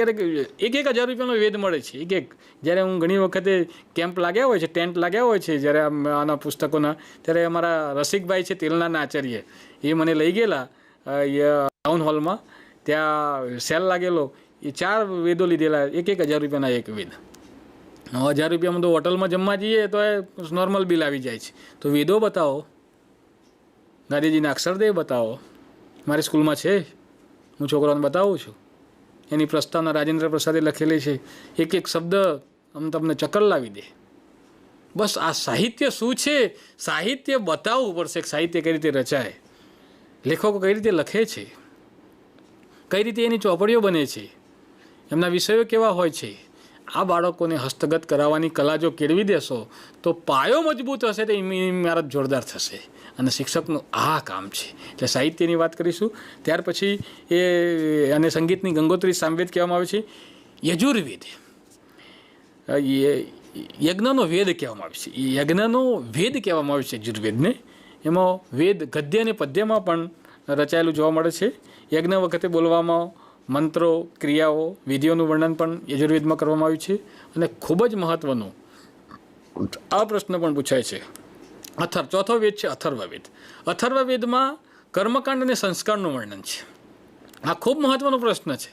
1,000 રૂપિયાનો વેદ મળે છે. જ્યારે હું ઘણી વખતે કેમ્પ લાગ્યા હોય છે, ટેન્ટ લાગ્યા હોય છે જ્યારે આના પુસ્તકોના, ત્યારે અમારા રસિકભાઈ છે તેલના આચાર્ય, એ મને લઈ ગયેલા ટાઉન હોલમાં. ત્યાં સેલ લાગેલો, એ 4 વેદો લીધેલા, 1,000 રૂપિયાના એક વેદ. 1,000 રૂપિયામાં તો હોટલમાં જમવા જઈએ તો એ નોર્મલ બિલ આવી જાય છે. તો વેદો બતાવો, ગાંધીજીના અક્ષરદેવ બતાવો. મારી સ્કૂલમાં છે, હું છોકરાઓને બતાવું છું. એની પ્રસ્તાવના રાજેન્દ્ર પ્રસાદે લખેલી છે. એક શબ્દ તમને ચક્કર લાવી દે. બસ આ સાહિત્ય શું છે? સાહિત્ય બતાવવું પડશે. સાહિત્ય કઈ રીતે રચાય, લેખકો કઈ રીતે લખે છે, કઈ રીતે એની ચોપડીઓ બને છે, એમના વિષયો કેવા હોય છે. આ બાળકોને હસ્તગત કરાવવાની કલા જો કેળવી દેશો તો પાયો મજબૂત હશે, તો ઇમારત જોરદાર થશે. અને શિક્ષકનું આ કામ છે. એટલે સાહિત્યની વાત કરીશું. ત્યાર પછી અને સંગીતની ગંગોત્રી સામવેદ કહેવામાં આવે છે. યજુર્વેદ, યજ્ઞનો વેદ કહેવામાં આવે છે. યજ્ઞનો વેદ કહેવામાં આવે છે યજુર્વેદને. એમાં વેદ ગદ્ય અને પદ્યમાં પણ રચાયેલું જોવા મળે છે. યજ્ઞ વખતે બોલવામાં મંત્રો, ક્રિયાઓ, વિધિઓનું વર્ણન પણ યજુર્વેદમાં કરવામાં આવ્યું છે. અને ખૂબ જ મહત્વનું આ પ્રશ્ન પણ પૂછાય છે. ચોથો વેદ છે અથર્વવેદ. અથર્વવેદમાં કર્મકાંડ અને સંસ્કારનું વર્ણન છે. આ ખૂબ મહત્વનો પ્રશ્ન છે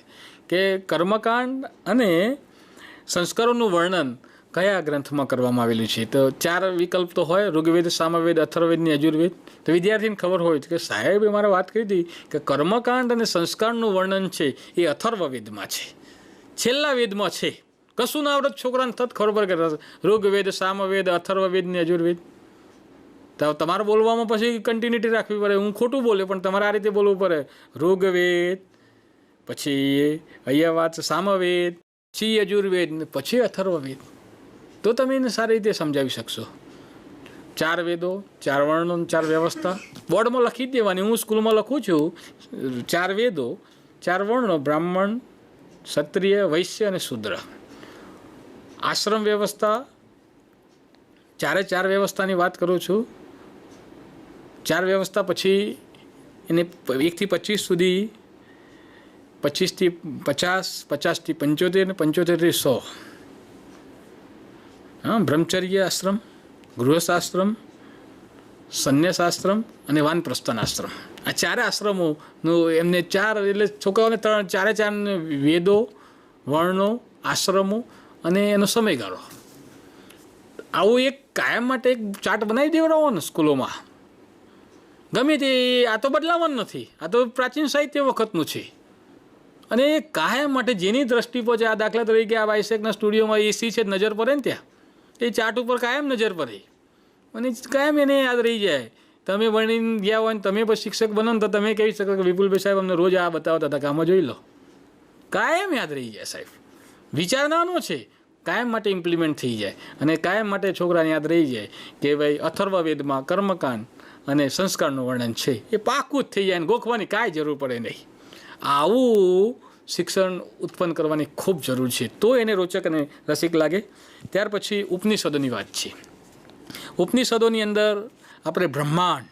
કે કર્મકાંડ અને સંસ્કારોનું વર્ણન કયા ગ્રંથમાં કરવામાં આવેલું છે. તો 4 વિકલ્પ તો હોય: ઋગ્વેદ, સામવેદ, અથર્વવેદ ને યજુર્વેદ. તો વિદ્યાર્થીને ખબર હોય કે સાહેબે મારે વાત કરી હતી કે કર્મકાંડ અને સંસ્કારનું વર્ણન છે એ અથર્વવેદમાં છે, છેલ્લા વેદમાં છે. કશું ના આવડત છોકરાને તત ખબર પડે ઋગ્વેદ, સામવેદ, અથર્વવેદ ને યજુર્વેદ. તો તમારે બોલવામાં પછી કન્ટિન્યુટી રાખવી પડે. હું ખોટું બોલે પણ તમારે આ રીતે બોલવું પડે: ઋગ્વેદ, પછી અહીંયા વાત સામવેદ, પછી યજુર્વેદ, પછી અથર્વવેદ. તો તમે એને સારી રીતે સમજાવી શકશો. 4 વેદો, 4 વર્ણો, 4 વ્યવસ્થા બોર્ડમાં લખી જ દેવાની. હું સ્કૂલમાં લખું છું 4 વેદો, 4 વર્ણો: બ્રાહ્મણ, ક્ષત્રિય, વૈશ્ય અને શૂદ્ર. આશ્રમ વ્યવસ્થા, 4 વ્યવસ્થાની વાત કરું છું. 4 વ્યવસ્થા પછી એને 1 થી 25 સુધી, 25 થી 50, 50 થી 75 અને 75 થી 100. બ્રહ્મચર્ય આશ્રમ, ગૃહસ્થાશ્રમ, સંન્યાસાશ્રમ અને વાનપ્રસ્થાન આશ્રમ. આ 4 આશ્રમોનું એમને 4 એટલે છોકરાઓને 4 વેદો, વર્ણો, આશ્રમો અને એનો સમયગાળો. આવું એક કાયમ માટે એક ચાર્ટ બનાવી દેવડાવો ને સ્કૂલોમાં. ગમે તે, આ તો બદલાવાનું નથી. આ તો પ્રાચીન સાહિત્ય વખતનું છે. અને એ કાયમ માટે જેની દ્રષ્ટિ પહોંચે. આ દાખલા તરીકે આ બાયસેકના સ્ટુડિયોમાં AC છે, નજર પડે ને ત્યાં એ ચાર્ટ ઉપર કાયમ નજર પડે અને કાયમ એને યાદ રહી જાય. તમે ભણીને ગયા હોય ને તમે પછી શિક્ષક બનો ને તો તમે કહી શકો કે વિપુલભાઈ સાહેબ અમને રોજ આ બતાવતા હતા કે આમાં જોઈ લો. કાયમ યાદ રહી જાય સાહેબ. વિચાર નાનો છે, કાયમ માટે ઇમ્પ્લિમેન્ટ થઈ જાય અને કાયમ માટે છોકરાને યાદ રહી જાય કે ભાઈ અથર્વવેદમાં કર્મકાંડ અને સંસ્કારનું વર્ણન છે, એ પાકું જ થઈ જાય અને ગોખવાની કાંઈ જરૂર પડે નહીં. આવું શિક્ષણ ઉત્પન્ન કરવાની ખૂબ જરૂર છે, તો એને રોચક અને રસિક લાગે. ત્યાર પછી ઉપનિષદોની વાત છે. ઉપનિષદોની અંદર આપણે બ્રહ્માંડ,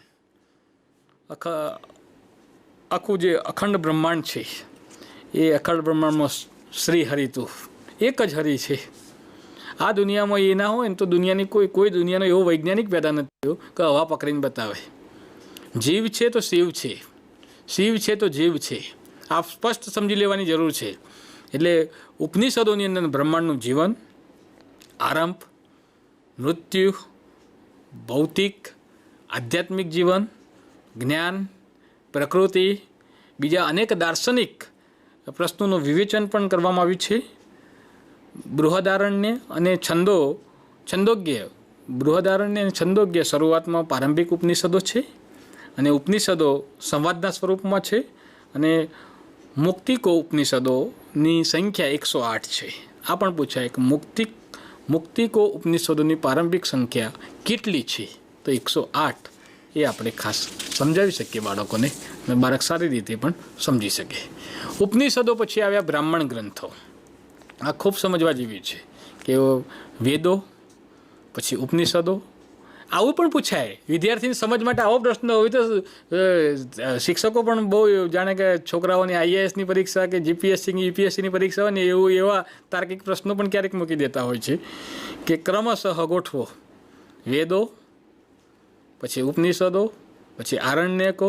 આખું જે અખંડ બ્રહ્માંડ છે, એ અખંડ બ્રહ્માંડમાં શ્રી હરિ તું એક જ હરિ છે. આ દુનિયામાં એ ના હોય ને તો દુનિયાની કોઈ દુનિયાનો એવો વૈજ્ઞાનિક પેદા નથી થયો કે હવા પકડીને બતાવે. જીવ છે તો શિવ છે, શિવ છે તો જીવ છે. આ સ્પષ્ટ સમજી લેવાની જરૂર છે. એટલે ઉપનિષદોની અંદર બ્રહ્માંડનું જીવન, આરંભ, મૃત્યુ, ભૌતિક, આધ્યાત્મિક જીવન, જ્ઞાન, પ્રકૃતિ, બીજા અનેક દાર્શનિક પ્રશ્નોનું વિવેચન પણ કરવામાં આવ્યું છે. બૃહદારણ્ય અને છંદોગ્ય, બૃહદારણ્ય અને છંદોગ્ય શરૂઆતમાં પ્રારંભિક ઉપનિષદો છે અને ઉપનિષદો સંવાદના સ્વરૂપમાં છે. અને મુક્તિકો ઉપનિષદોની સંખ્યા 108 છે. આ પણ પૂછાય કે મુક્તિકો ઉપનિષદોની પ્રારંભિક સંખ્યા કેટલી છે? તો 108. એ આપણે ખાસ સમજાવી શકીએ બાળકોને, અને બાળક સારી રીતે પણ સમજી શકે. ઉપનિષદો પછી આવ્યા બ્રાહ્મણ ગ્રંથો. આ ખૂબ સમજવા જેવી છે કે વેદો પછી ઉપનિષદો. આવું પણ પૂછાય વિદ્યાર્થીની સમજ માટે. આવો પ્રશ્ન હોય તો શિક્ષકો પણ બહુ જાણે કે છોકરાઓની આઈએએસની પરીક્ષા કે જીપીએસસીની યુપીએસસીની પરીક્ષા હોય ને એવા તાર્કિક પ્રશ્નો પણ ક્યારેક મૂકી દેતા હોય છે કે ક્રમશઃ ગોઠવો વેદો, પછી ઉપનિષદો, પછી આરણ્યકો,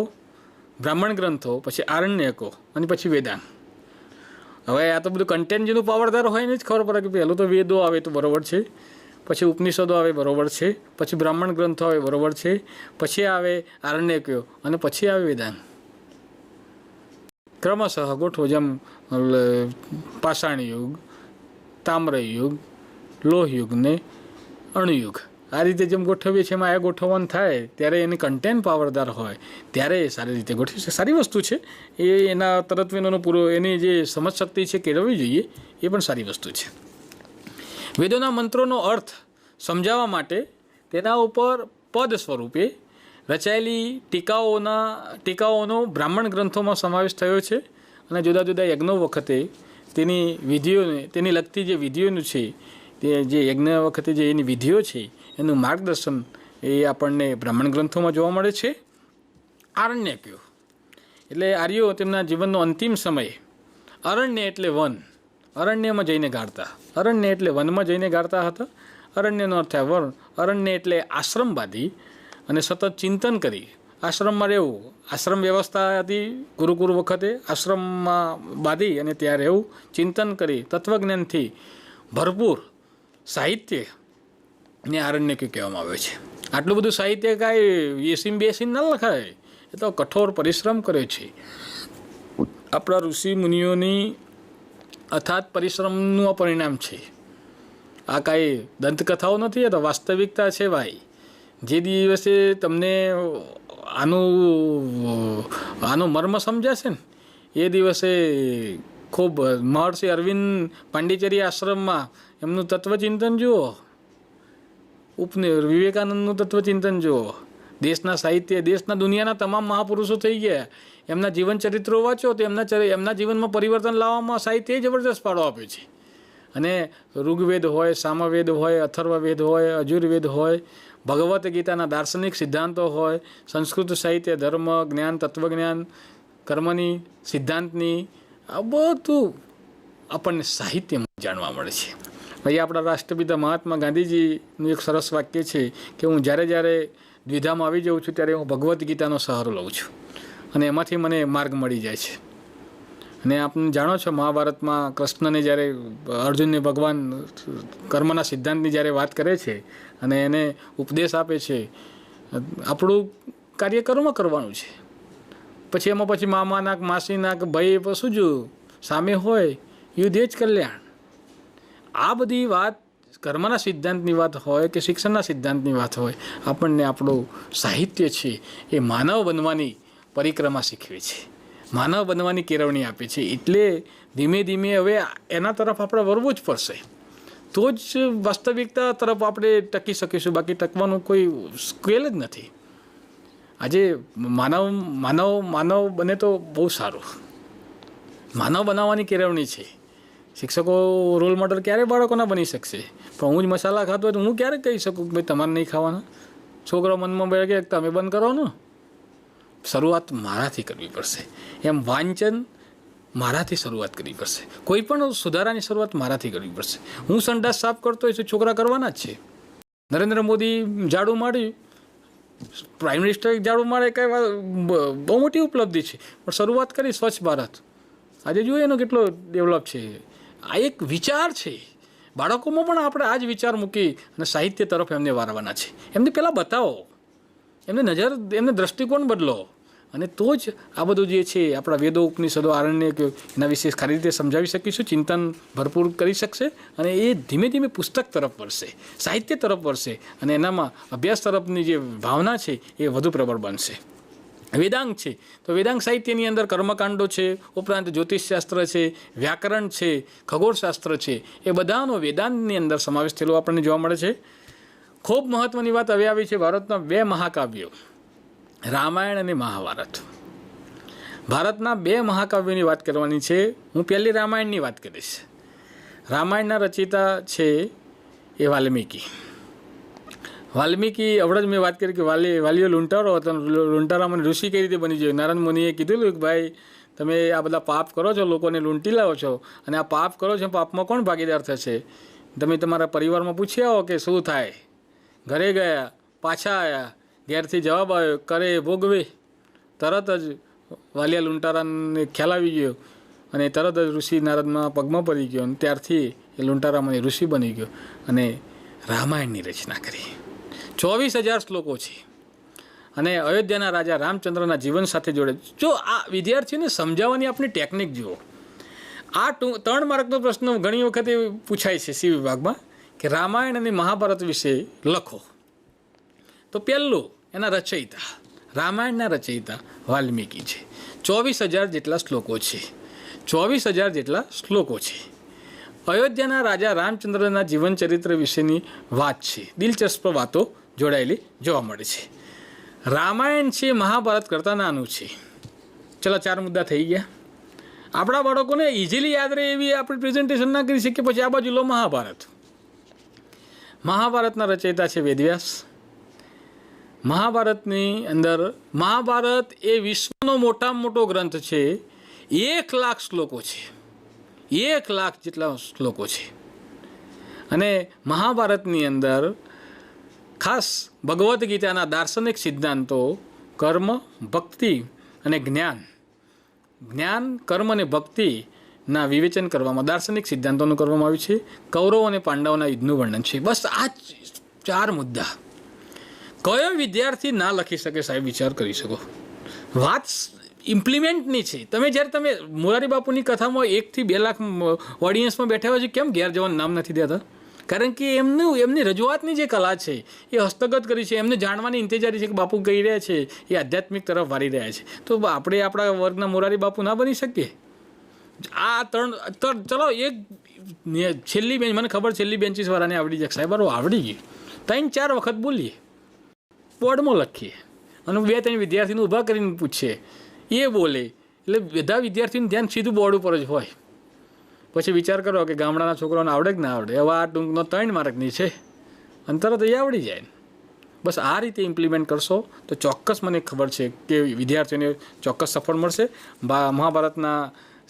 બ્રાહ્મણ ગ્રંથો, પછી આરણ્યકો અને પછી વેદાંગ. હવે આ તો બધું કન્ટેન્ટ જેનું પાવરદાર હોય ને જ ખબર પડે કે પહેલું તો વેદો આવે તો બરાબર છે, પછી ઉપનિષદો આવે બરાબર છે, પછી બ્રાહ્મણ ગ્રંથો આવે બરાબર છે, પછી આવે આરણ્યકો અને પછી આવે વેદાંગ. ક્રમશઃ ગોઠવો, જેમ પાષાણ યુગ, તામ્ર યુગ, લોહ યુગ ને અણુયુગ. આ રીતે જેમ ગોઠવીએ છીએ એમાં આ ગોઠવવાનું થાય ત્યારે એની કન્ટેન્ટ પાવરદાર હોય ત્યારે એ સારી રીતે ગોઠવી છે. સારી વસ્તુ છે એ. એના તરત્વીનો પૂરો એની જે સમજ શક્તિ છે કેળવવી જોઈએ, એ પણ સારી વસ્તુ છે. વેદોના મંત્રોનો અર્થ સમજાવવા માટે તેના ઉપર પદ સ્વરૂપે રચાયેલી ટીકાઓનો બ્રાહ્મણ ગ્રંથોમાં સમાવેશ થયો છે. અને જુદા જુદા યજ્ઞો વખતે તેની વિધિઓને, તેની લગતી જે વિધિઓનું છે, તે જે યજ્ઞ વખતે જે એની વિધિઓ છે એનું માર્ગદર્શન એ આપણને બ્રાહ્મણ ગ્રંથોમાં જોવા મળે છે. આરણ્યકો એટલે આર્યો તેમના જીવનનો અંતિમ સમય અરણ્ય એટલે વન, અરણ્યમાં જઈને ગાળતા. અરણ્ય એટલે વનમાં જઈને ગાળતા હતા. અરણ્યનો અર્થ થાય વન. અરણ્ય એટલે આશ્રમ બાંધી અને સતત ચિંતન કરી આશ્રમમાં રહેવું. આશ્રમ વ્યવસ્થા હતી ગુરુકુળ વખતે. આશ્રમમાં બાંધી અને ત્યાં રહેવું, ચિંતન કરી તત્વજ્ઞાનથી ભરપૂર સાહિત્ય ને આરણ્યકો કહેવામાં આવે છે. આટલું બધું સાહિત્ય કાંઈ બેસીને ન લખાય, એ તો કઠોર પરિશ્રમ કરે છે. આપણા ઋષિ મુનિઓની અથાત પરિશ્રમનું આ પરિણામ છે. આ કાંઈ દંતકથાઓ નથી, એ તો વાસ્તવિકતા છે ભાઈ. જે દિવસે તમને આનો મર્મ સમજાશે ને એ દિવસે ખૂબ મહર્ષિ અરવિંદ પાંડિચેરી આશ્રમમાં એમનું તત્વચિંતન જુઓ, વિવેકાનંદનું તત્વચિંતન જુઓ, દેશના સાહિત્ય, દેશના દુનિયાના તમામ મહાપુરુષો થઈ ગયા, એમના જીવન ચરિત્રો વાંચો તો એમના જીવનમાં પરિવર્તન લાવવામાં સાહિત્ય જબરદસ્ત ફાળો આપે છે. અને ઋગ્વેદ હોય, સામવેદ હોય, અથર્વવેદ હોય, અજુર્વેદ હોય, ભગવદ્ ગીતાના દાર્શનિક સિદ્ધાંતો હોય, સંસ્કૃત સાહિત્ય, ધર્મ, જ્ઞાન, તત્વજ્ઞાન, કર્મની, સિદ્ધાંતની, આ બધું આપણને સાહિત્યમાં જાણવા મળે છે. ભાઈ આપણા રાષ્ટ્રપિતા મહાત્મા ગાંધીજીનું એક સરસ વાક્ય છે કે હું જ્યારે દ્વિધામાં આવી જાઉં છું ત્યારે હું ભગવદ્ ગીતાનો સહારો લઉં છું અને એમાંથી મને માર્ગ મળી જાય છે. અને આપને જાણો છો મહાભારતમાં કૃષ્ણને જ્યારે અર્જુનને ભગવાન કર્મના સિદ્ધાંતની જ્યારે વાત કરે છે અને એને ઉપદેશ આપે છે, આપણું કાર્ય કર્મ કરવાનું છે. પછી એમાં પછી મામાના માસીના ભાઈ શું જો સામે હોય યુદ્ધ જ કલ્યાણ. આ બધી વાત કર્મના સિદ્ધાંતની વાત હોય કે શિક્ષણના સિદ્ધાંતની વાત હોય, આપણને આપણું સાહિત્ય છે એ માનવ બનવાની પરિક્રમા શીખવે છે, માનવ બનવાની કેળવણી આપે છે. એટલે ધીમે ધીમે હવે એના તરફ આપણે વળવું જ પડશે. તો જ વાસ્તવિકતા તરફ આપણે ટકી શકીશું, બાકી ટકવાનું કોઈ સ્કેલ જ નથી. આજે માનવ બને તો બહુ સારું. માનવ બનાવવાની કેળવણી છે. શિક્ષકો રોલ મોડલ ક્યારે બાળકોના બની શકશે? પણ હું જ મસાલા ખાતો હોય તો હું ક્યારે કહી શકું કે ભાઈ તમારે નહીં ખાવાના? છોકરો મનમાં બે કે તમે બંધ કરો ને. શરૂઆત મારાથી કરવી પડશે. એમ વાંચન મારાથી શરૂઆત કરવી પડશે. કોઈ પણ સુધારાની શરૂઆત મારાથી કરવી પડશે. હું સંડાસ સાફ કરતો હોય તો છોકરા કરવાના જ છે. નરેન્દ્ર મોદી ઝાડુ માર્યું, પ્રાઇમ મિનિસ્ટર ઝાડુ મારે કઈ બહુ મોટી ઉપલબ્ધિ છે, પણ શરૂઆત કરી સ્વચ્છ ભારત. આજે જોઈએ એનો કેટલો ડેવલપ છે. આ એક વિચાર છે. બાળકોમાં પણ આપણે આ જ વિચાર મૂકી અને સાહિત્ય તરફ એમને વારવાના છે. એમને પહેલાં બતાવો, એમને દૃષ્ટિકોણ બદલો, અને તો જ આ બધું જે છે આપણા વેદો ઉપનિષદો આરણ્ય એના વિશે સારી રીતે સમજાવી શકીશું, ચિંતન ભરપૂર કરી શકશે, અને એ ધીમે ધીમે પુસ્તક તરફ વળશે, સાહિત્ય તરફ વળશે, અને એનામાં અભ્યાસ તરફની જે ભાવના છે એ વધુ પ્રબળ બનશે. વેદાંગ છે તો વેદાંગ સાહિત્યની અંદર કર્મકાંડો છે, ઉપરાંત જ્યોતિષશાસ્ત્ર છે, વ્યાકરણ છે, ખગોળશાસ્ત્ર છે, એ બધાનો વેદાંતની અંદર સમાવેશ થયેલો આપણને જોવા મળે છે. ખૂબ મહત્ત્વની વાત હવે આવી છે ભારતના 2 મહાકાવ્યો, રામાયણ અને મહાભારત. ભારતના 2 મહાકાવ્યોની વાત કરવાની છે. હું પહેલી રામાયણની વાત કરીશ. રામાયણના રચયિતા છે એ વાલ્મીકી. હમણાં જ મેં વાત કરી કે વાલીઓ લૂંટારો હતો. લૂંટારામાં ઋષિ કઈ રીતે બની જાય? નારાયણ મુનિએ કીધું કે ભાઈ તમે આ બધા પાપ કરો છો, લોકોને લૂંટી લાવો છો, અને આ પાપ કરો છો, પાપમાં કોણ ભાગીદાર થશે? તમે તમારા પરિવારમાં પૂછી આવો કે શું થાય. ઘરે ગયા, પાછા આવ્યા, ઘેરથી જવાબ આવ્યો કરે ભોગવે. તરત જ વાલિયા લૂંટારાને ખ્યાલ આવી ગયો, અને તરત જ ઋષિ નારદમાં પગમાં પડી ગયો, અને ત્યારથી એ લૂંટારામાં ઋષિ બની ગયો અને રામાયણની રચના કરી. 24,000 શ્લોકો છે, અને અયોધ્યાના રાજા રામચંદ્રના જીવન સાથે જોડે. જો આ વિદ્યાર્થીઓને સમજાવવાની આપણી ટેકનિક જુઓ. આ 3 માર્કનો પ્રશ્ન ઘણી વખતે પૂછાય છે સી વિભાગમાં કે રામાયણ અને મહાભારત વિશે લખો. તો પહેલું એના રચયિતા, રામાયણના રચયિતા વાલ્મીકી છે. 24,000 જેટલા શ્લોકો છે. 24,000 જેટલા શ્લોકો છે. અયોધ્યાના રાજા રામચંદ્રના જીવન ચરિત્ર વિશેની વાત છે. દિલચસ્પ વાતો જોડાયેલી જોવા મળે છે. રામાયણ છે મહાભારત કરતાં નાનું છે. ચલો 4 મુદ્દા થઈ ગયા. આપણા બાળકોને ઇઝીલી યાદ રહે એવી આપણે પ્રેઝન્ટેશન ના કરી શકીએ. પછી આ બાજુ લો મહાભારત. મહાભારતના રચયિતા છે વેદવ્યાસ. મહાભારતની અંદર મહાભારત એ વિશ્વનો મોટામાં મોટો ગ્રંથ છે. 1,00,000 શ્લોકો છે. 1,00,000 જેટલા શ્લોકો છે. અને મહાભારતની અંદર ખાસ ભગવદ્ ગીતાના દાર્શનિક સિદ્ધાંતો કર્મ, ભક્તિ અને જ્ઞાન, કર્મ અને ભક્તિના વિવેચન કરવામાં દાર્શનિક સિદ્ધાંતોનું કરવામાં આવ્યું છે. કૌરવ અને પાંડવોના યુદ્ધનું વર્ણન છે. બસ આ 4 મુદ્દા. કયો વિદ્યાર્થી ના લખી શકે સાહેબ? વિચાર કરી શકો. વાત ઇમ્પ્લિમેન્ટની છે. તમે મોરારી બાપુની કથામાં 1 થી 2 લાખ ઓડિયન્સમાં બેઠા હોય છે, કેમ ઘેર જવાનું નામ નથી દેતા? કારણ કે એમની રજૂઆતની જે કલા છે એ હસ્તગત કરી છે. એમને જાણવાની ઇંતજારી છે કે બાપુ કહી રહ્યા છે એ આધ્યાત્મિક તરફ વાળી રહ્યા છે. તો આપણે આપણા વર્ગના મોરારી બાપુ ના બની શકીએ? આ 3 ચલો એક છેલ્લી બેન્ચ, મને ખબર છેલ્લી બેન્ચીસવાળાને આવડી જાય સાહેબ, આવડી ગયું. 3-4 વખત બોલીએ, બોર્ડમાં લખીએ, અને 2-3 વિદ્યાર્થીને ઊભા કરીને પૂછીએ, એ બોલે, એટલે બધા વિદ્યાર્થીનું ધ્યાન સીધું બોર્ડ ઉપર જ હોય. પછી વિચાર કરો કે ગામડાના છોકરાઓને આવડે કે ના આવડે. હવે આ ટૂંકનો 3 માર્કની છે, અને તરત એ આવડી જાય. બસ આ રીતે ઇમ્પ્લિમેન્ટ કરશો તો ચોક્કસ મને ખબર છે કે વિદ્યાર્થીઓને ચોક્કસ સફળ મળશે. મહાભારતના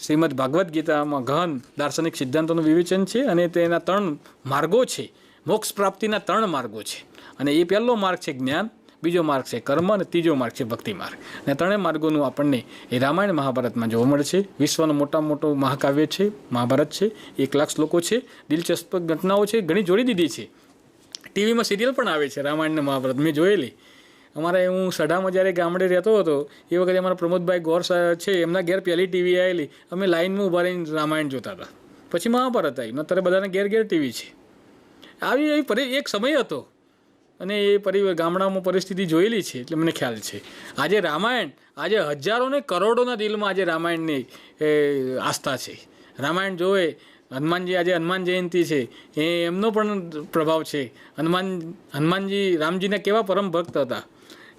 શ્રીમદ ભાગવદ્ ગીતામાં ગહન દાર્શનિક સિદ્ધાંતોનું વિવેચન છે, અને તેના 3 માર્ગો છે. મોક્ષ પ્રાપ્તિના 3 માર્ગો છે, અને એ પહેલો માર્ગ છે જ્ઞાન, બીજો માર્ગ છે કર્મ, અને ત્રીજો માર્ગ છે ભક્તિ માર્ગ. અને 3 માર્ગોનું આપણને એ રામાયણ મહાભારતમાં જોવા મળે છે. વિશ્વનો મોટામાં મોટો મહાકાવ્ય છે મહાભારત છે. 1,00,000 શ્લોકો છે. દિલચસ્પ ઘટનાઓ છે, ઘણી જોડી દીધી છે. ટીવીમાં સિરિયલ પણ આવે છે રામાયણ અને મહાભારત, મેં જોયેલી. હું સઢામાં જ્યારે ગામડે રહેતો હતો એ વખતે અમારા પ્રમોદભાઈ ગોર છે, એમના ઘેર પહેલી ટીવી આવેલી. અમે લાઇનમાં ઊભા રહીને રામાયણ જોતા હતા. પછી મહાભારત આવી. અત્યારે બધાને ઘેર ટીવી છે. આવી એક સમય હતો, અને એ ગામડામાં પરિસ્થિતિ જોયેલી છે, એટલે મને ખ્યાલ છે. આજે રામાયણ, આજે હજારો ને કરોડોના દિલમાં આજે રામાયણની આસ્થા છે. રામાયણ જોવે હનુમાનજી આજે હનુમાન જયંતિ છે એ એમનો પણ પ્રભાવ છે. હનુમાનજી રામજીના કેવા પરમ ભક્ત હતા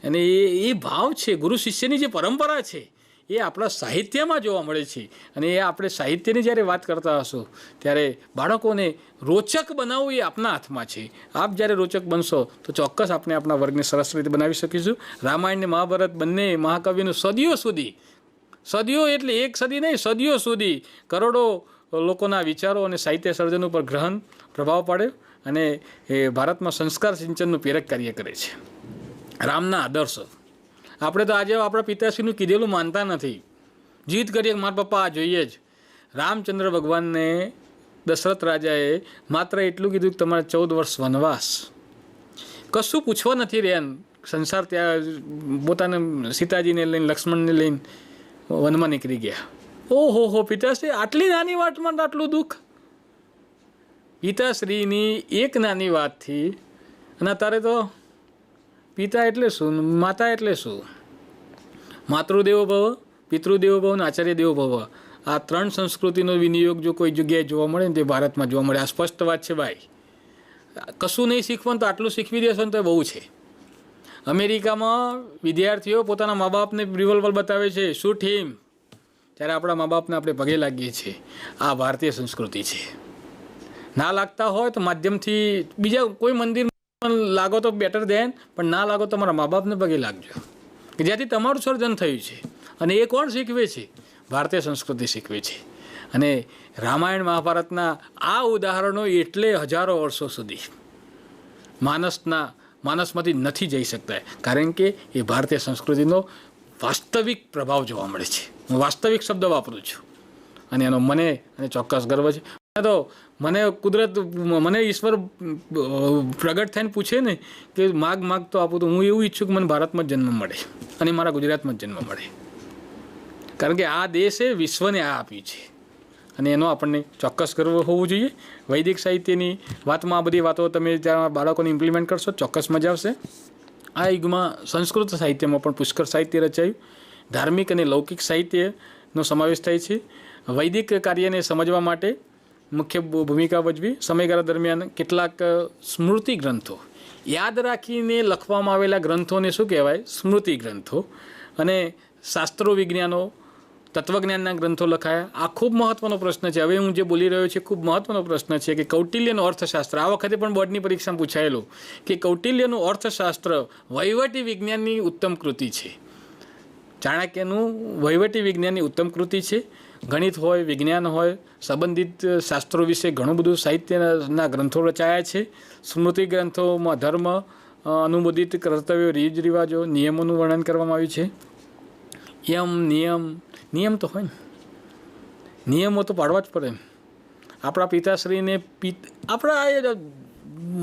અને એ ભાવ છે, ગુરુ શિષ્યની જે પરંપરા છે એ આપણા સાહિત્યમાં જોવા મળે છે. અને એ આપણે સાહિત્યની જ્યારે વાત કરતા હશો ત્યારે બાળકોને રોચક બનાવવું એ આપના હાથમાં છે. આપ જ્યારે રોચક બનશો તો ચોક્કસ આપણે આપણા વર્ગને સરસ રીતે બનાવી શકીશું. રામાયણ ને મહાભારત બંને મહાકવિનું સદીઓ એટલે એક સદી નહીં, સદીઓ સુધી કરોડો લોકોના વિચારો અને સાહિત્ય સર્જન ઉપર ગ્રહણ પ્રભાવ પાડ્યો અને એ ભારતમાં સંસ્કાર સિંચનનું પ્રેરક કાર્ય કરે છે. રામના આદર્શો આપણે તો આજે આપણા પિતાશ્રીનું કીધેલું માનતા નથી, જીદ કરીએ કે મારા પપ્પા આ જોઈએ જ. રામચંદ્ર ભગવાનને દશરથ રાજાએ માત્ર એટલું કીધું કે તમારે 14 વર્ષ વનવાસ, કશું પૂછવા નથી રહ્યા. સંસાર ત્યાં પોતાના સીતાજીને લઈને લક્ષ્મણને લઈને વનમાં નીકળી ગયા. ઓહો પિતાશ્રી આટલી નાની વાતમાં આટલું દુઃખ. પિતાશ્રીની એક નાની વાતથી અને અત્યારે તો પિતા એટલે શું, માતા એટલે શું, માતૃદેવો ભવ, પિતૃદેવો ભવ અને આચાર્ય દેવો ભવ, આ 3 સંસ્કૃતિનો વિનિયોગ જો કોઈ જગ્યાએ જોવા મળે ને તે ભારતમાં જોવા મળે. આ સ્પષ્ટ વાત છે ભાઈ. કશું નહીં શીખવાનું તો આટલું શીખવી દેશો ને તો બહુ છે. અમેરિકામાં વિદ્યાર્થીઓ પોતાના મા બાપને રિવોલ્વર બતાવે છે, શૂટ હિમ, ત્યારે આપણા મા બાપને આપણે પગે લાગીએ છીએ. આ ભારતીય સંસ્કૃતિ છે. ના લાગતા હોય તો માધ્યમથી બીજા કોઈ મંદિર લાગો તો બેટર દેન, પણ ના લાગો તો તમારા મા બાપને પગે લાગજો કે જ્યાંથી તમારું સર્જન થયું છે. અને એ કોણ શીખવે છે? ભારતીય સંસ્કૃતિ શીખવે છે. અને રામાયણ મહાભારતના આ ઉદાહરણો એટલે હજારો વર્ષો સુધી માનસમાંથી નથી જઈ શકતા, કારણ કે એ ભારતીય સંસ્કૃતિનો વાસ્તવિક પ્રભાવ જોવા મળે છે. હું વાસ્તવિક શબ્દ વાપરું છું અને એનો મને ચોક્કસ ગર્વ છે. તો મને ઈશ્વર પ્રગટ થઈને પૂછે ને કે માગ તો આપું, તો હું એવું ઈચ્છું કે મને ભારતમાં જ જન્મ મળે અને મારા ગુજરાતમાં જ જન્મ મળે, કારણ કે આ દેશે વિશ્વને આ આપ્યું છે અને એનો આપણને ચોક્કસ ગર્વ હોવું જોઈએ. વૈદિક સાહિત્યની વાતમાં આ બધી વાતો તમે જ્યાં બાળકોને ઇમ્પ્લિમેન્ટ કરશો ચોક્કસ મજા આવશે. આ યુગમાં સંસ્કૃત સાહિત્યમાં પણ પુષ્કળ સાહિત્ય રચાયું. ધાર્મિક અને લૌકિક સાહિત્યનો સમાવેશ થાય છે. વૈદિક કાર્યને સમજવા માટે મુખ્ય ભૂમિકા ભજવી. સમયગાળા દરમિયાન કેટલાક સ્મૃતિ ગ્રંથો, યાદ રાખીને લખવામાં આવેલા ગ્રંથોને શું કહેવાય? સ્મૃતિ ગ્રંથો. અને શાસ્ત્રો વિજ્ઞાનો, તત્વજ્ઞાનના ગ્રંથો લખાયા. આ ખૂબ મહત્વનો પ્રશ્ન છે. હવે હું જે બોલી રહ્યો છું ખૂબ મહત્વનો પ્રશ્ન છે કે કૌટિલ્યનું અર્થશાસ્ત્ર, આ વખતે પણ બોર્ડની પરીક્ષામાં પૂછાયેલું કે કૌટિલ્યનું અર્થશાસ્ત્ર વહીવટી વિજ્ઞાનની ઉત્તમ કૃતિ છે. ચાણક્યનું વહીવટી વિજ્ઞાનની ઉત્તમ કૃતિ છે. ગણિત હોય, વિજ્ઞાન હોય, સંબંધિત શાસ્ત્રો વિશે ઘણું બધું સાહિત્યના ગ્રંથો રચાયા છે. સ્મૃતિ ગ્રંથોમાં ધર્મ, અનુમોદિત કર્તવ્યો, રીત રિવાજો, નિયમોનું વર્ણન કરવામાં આવ્યું છે. નિયમ તો હોય ને, નિયમો તો પાડવા જ પડે. આપણા પિતાશ્રીને આપણા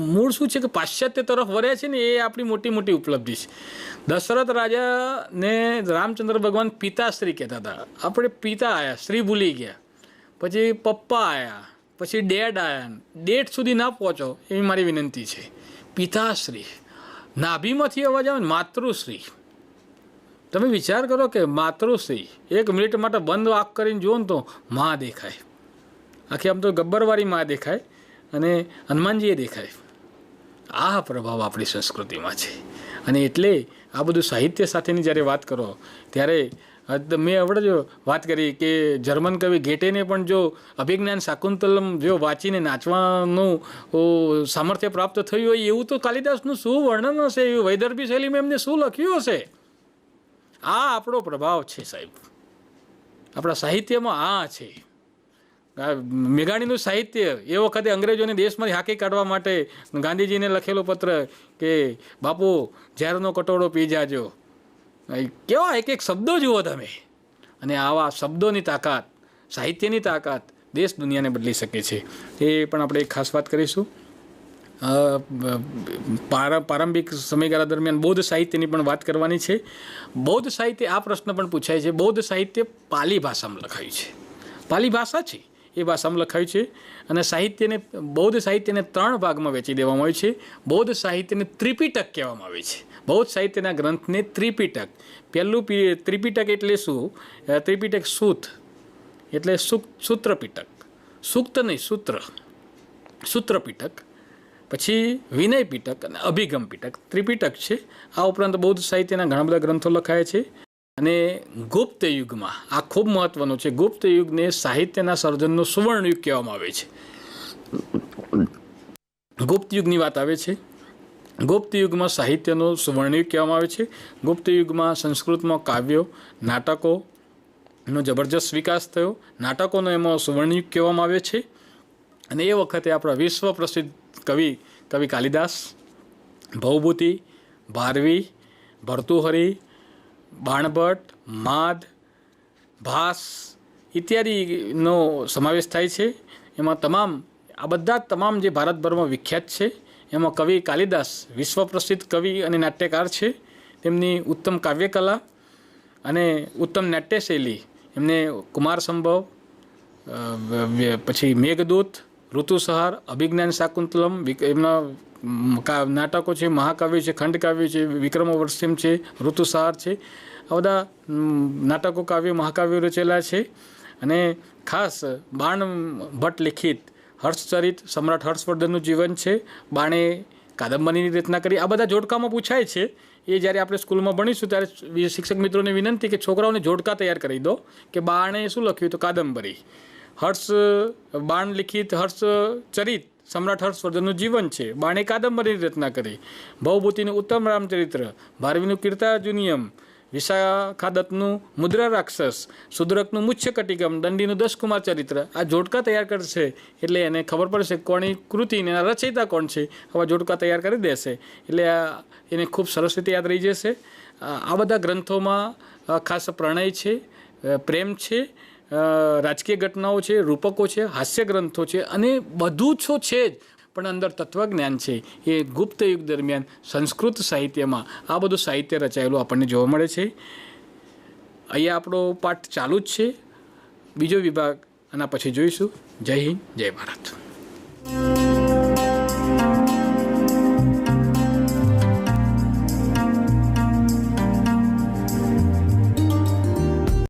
મૂળ શું છે કે પાશ્ચાત્ય તરફ વર્યા છે ને, એ આપણી મોટી મોટી ઉપલબ્ધિ છે. દશરથ રાજાને રામચંદ્ર ભગવાન પિતાશ્રી કહેતા હતા. આપણે પિતા આવ્યા, શ્રી ભૂલી ગયા, પછી પપ્પા આવ્યા, પછી ડેડ આવ્યા. ડેડ સુધી ના પહોંચો એવી મારી વિનંતી છે. પિતાશ્રી, નાભીમાંથી અવાજ આવે ને માતૃશ્રી. તમે વિચાર કરો કે માતૃશ્રી, 1 મિનિટ માટે બંધ આંખ કરીને જુઓ ને તો માં દેખાય. આખી આમ તો ગબ્બરવાળી માં દેખાય અને હનુમાનજીએ દેખાય. આ પ્રભાવ આપણી સંસ્કૃતિમાં છે. અને એટલે આ બધું સાહિત્ય સાથેની જ્યારે વાત કરો ત્યારે મેં હમણાં જ વાત કરી કે જર્મન કવિ ગેટેને પણ જો અભિજ્ઞાન શાકુંતલમ જો વાંચીને નાચવાનું સામર્થ્ય પ્રાપ્ત થયું હોય, એવું તો કાલિદાસનું શું વર્ણન હશે, એવું વૈદર્ભી શૈલીમાં એમને શું લખ્યું હશે. આ આપણો પ્રભાવ છે સાહેબ, આપણા સાહિત્યમાં આ છે. મેઘાણીનું સાહિત્ય એ વખતે અંગ્રેજોને દેશમાંથી હાંકી કાઢવા માટે ગાંધીજીને લખેલો પત્ર કે બાપુ ઝેરનો કટોરો પી જાજો. કેવા એક એક શબ્દો જુઓ તમે. અને આવા શબ્દોની તાકાત, સાહિત્યની તાકાત દેશ દુનિયાને બદલી શકે છે. એ પણ આપણે એક ખાસ વાત કરીશું. પ્રારંભિક સમયગાળા દરમિયાન બૌદ્ધ સાહિત્યની પણ વાત કરવાની છે. બૌદ્ધ સાહિત્ય, આ પ્રશ્ન પણ પૂછાય છે, બૌદ્ધ સાહિત્ય પાલી ભાષામાં લખાયું છે. પાલી ભાષા છે એ ભાષામાં લખાયું છે. અને બૌદ્ધ સાહિત્યને 3 ભાગમાં વહેંચી દેવામાં આવ્યું છે. બૌદ્ધ સાહિત્યને ત્રિપિટક કહેવામાં આવે છે. બૌદ્ધ સાહિત્યના ગ્રંથને ત્રિપિટક. પહેલું ત્રિપિટક એટલે શું? ત્રિપિટક સૂત એટલે સૂત્ર પિટક. સૂક્ત નહીં, સૂત્ર પીટક, પછી વિનય પીટક અને અભિગમ પીટક, ત્રિપીટક છે. આ ઉપરાંત બૌદ્ધ સાહિત્યના ઘણા બધા ગ્રંથો લખાયા છે. અને ગુપ્ત યુગમાં આ ખૂબ મહત્વનું છે. ગુપ્ત યુગને સાહિત્યના સર્જનનો સુવર્ણ યુગ કહેવામાં આવે છે. ગુપ્ત યુગની વાત આવે છે. ગુપ્ત યુગમાં સાહિત્યનો સુવર્ણ યુગ કહેવામાં આવે છે. ગુપ્ત યુગમાં સંસ્કૃતમાં કાવ્યો, નાટકોનો જબરજસ્ત વિકાસ થયો. નાટકોનો એમાં સુવર્ણ યુગ કહેવામાં આવે છે. અને એ વખતે આપણા વિશ્વ પ્રસિદ્ધ કવિ કાલિદાસ, ભવભૂતિ, ભારવી, ભર્તુહરી, બાણભટ્ટ, માદ, ભાસ ઇત્યાદિનો સમાવેશ થાય છે. એમાં બધા તમામ જે ભારતભરમાં વિખ્યાત છે, એમાં કવિ કાલિદાસ વિશ્વ પ્રસિદ્ધ કવિ અને નાટ્યકાર છે. તેમની ઉત્તમ કાવ્યકલા અને ઉત્તમ નાટ્યશૈલી એમને કુમાર સંભવ, પછી મેઘદૂત, ઋતુસંહાર, અભિજ્ઞાન શાકુંતલમ, એમના નાટકો છે, મહાકાવ્ય છે, ખંડકાવ્ય છે, વિક્રમોર્વશિયમ છે, ઋતુસંહાર છે. આ બધા નાટકો, કાવ્યો, મહાકાવ્યો રચેલા છે. અને ખાસ બાણભટ્ટ લિખિત હર્ષચરિત, સમ્રાટ હર્ષવર્ધનનું જીવન છે. બાણે કાદંબરીની રચના કરી. આ બધા જોડકામાં પૂછાય છે. એ જ્યારે આપણે સ્કૂલમાં ભણીશું ત્યારે શિક્ષક મિત્રોને વિનંતી કે છોકરાઓને જોડકા તૈયાર કરી દો કે બાણે શું લખ્યું તો કાદંબરી, બાણ લિખિત હર્ષચરિત સમ્રાટ હર્ષવર્ધનનું જીવન છે, બાણે કાદંબરીની રચના કરી, ભવભૂતિનું ઉત્તમ રામચરિત્ર, ભારવીનું કીર્તાર્જુનિયમ, વિશાખાદત્તનું મુદ્રા રાક્ષસ, સુદ્રકનું મુખ્ય કટિગમ, દંડીનું 10 કુમાર ચરિત્ર. આ જોડકા તૈયાર કરશે એટલે એને ખબર પડશે કોની કૃતિ ને એના રચયિતા કોણ છે. આવા જોડકા તૈયાર કરી દેશે એટલે એને ખૂબ સરસ રીતે યાદ રહી જશે. આ બધા ગ્રંથોમાં ખાસ પ્રણય છે, પ્રેમ છે, રાજકીય ઘટનાઓ છે, રૂપકો છે, હાસ્ય ગ્રંથો છે અને બધું છે જ, પણ અંદર તત્વજ્ઞાન છે. એ ગુપ્ત યુગ દરમિયાન સંસ્કૃત સાહિત્યમાં આ બધું સાહિત્ય રચાયેલું આપણને જોવા મળે છે. અહીંયા આપણો પાઠ ચાલુ જ છે. બીજો વિભાગ આના પછી જોઈશું. જય હિન્દ, જય ભારત.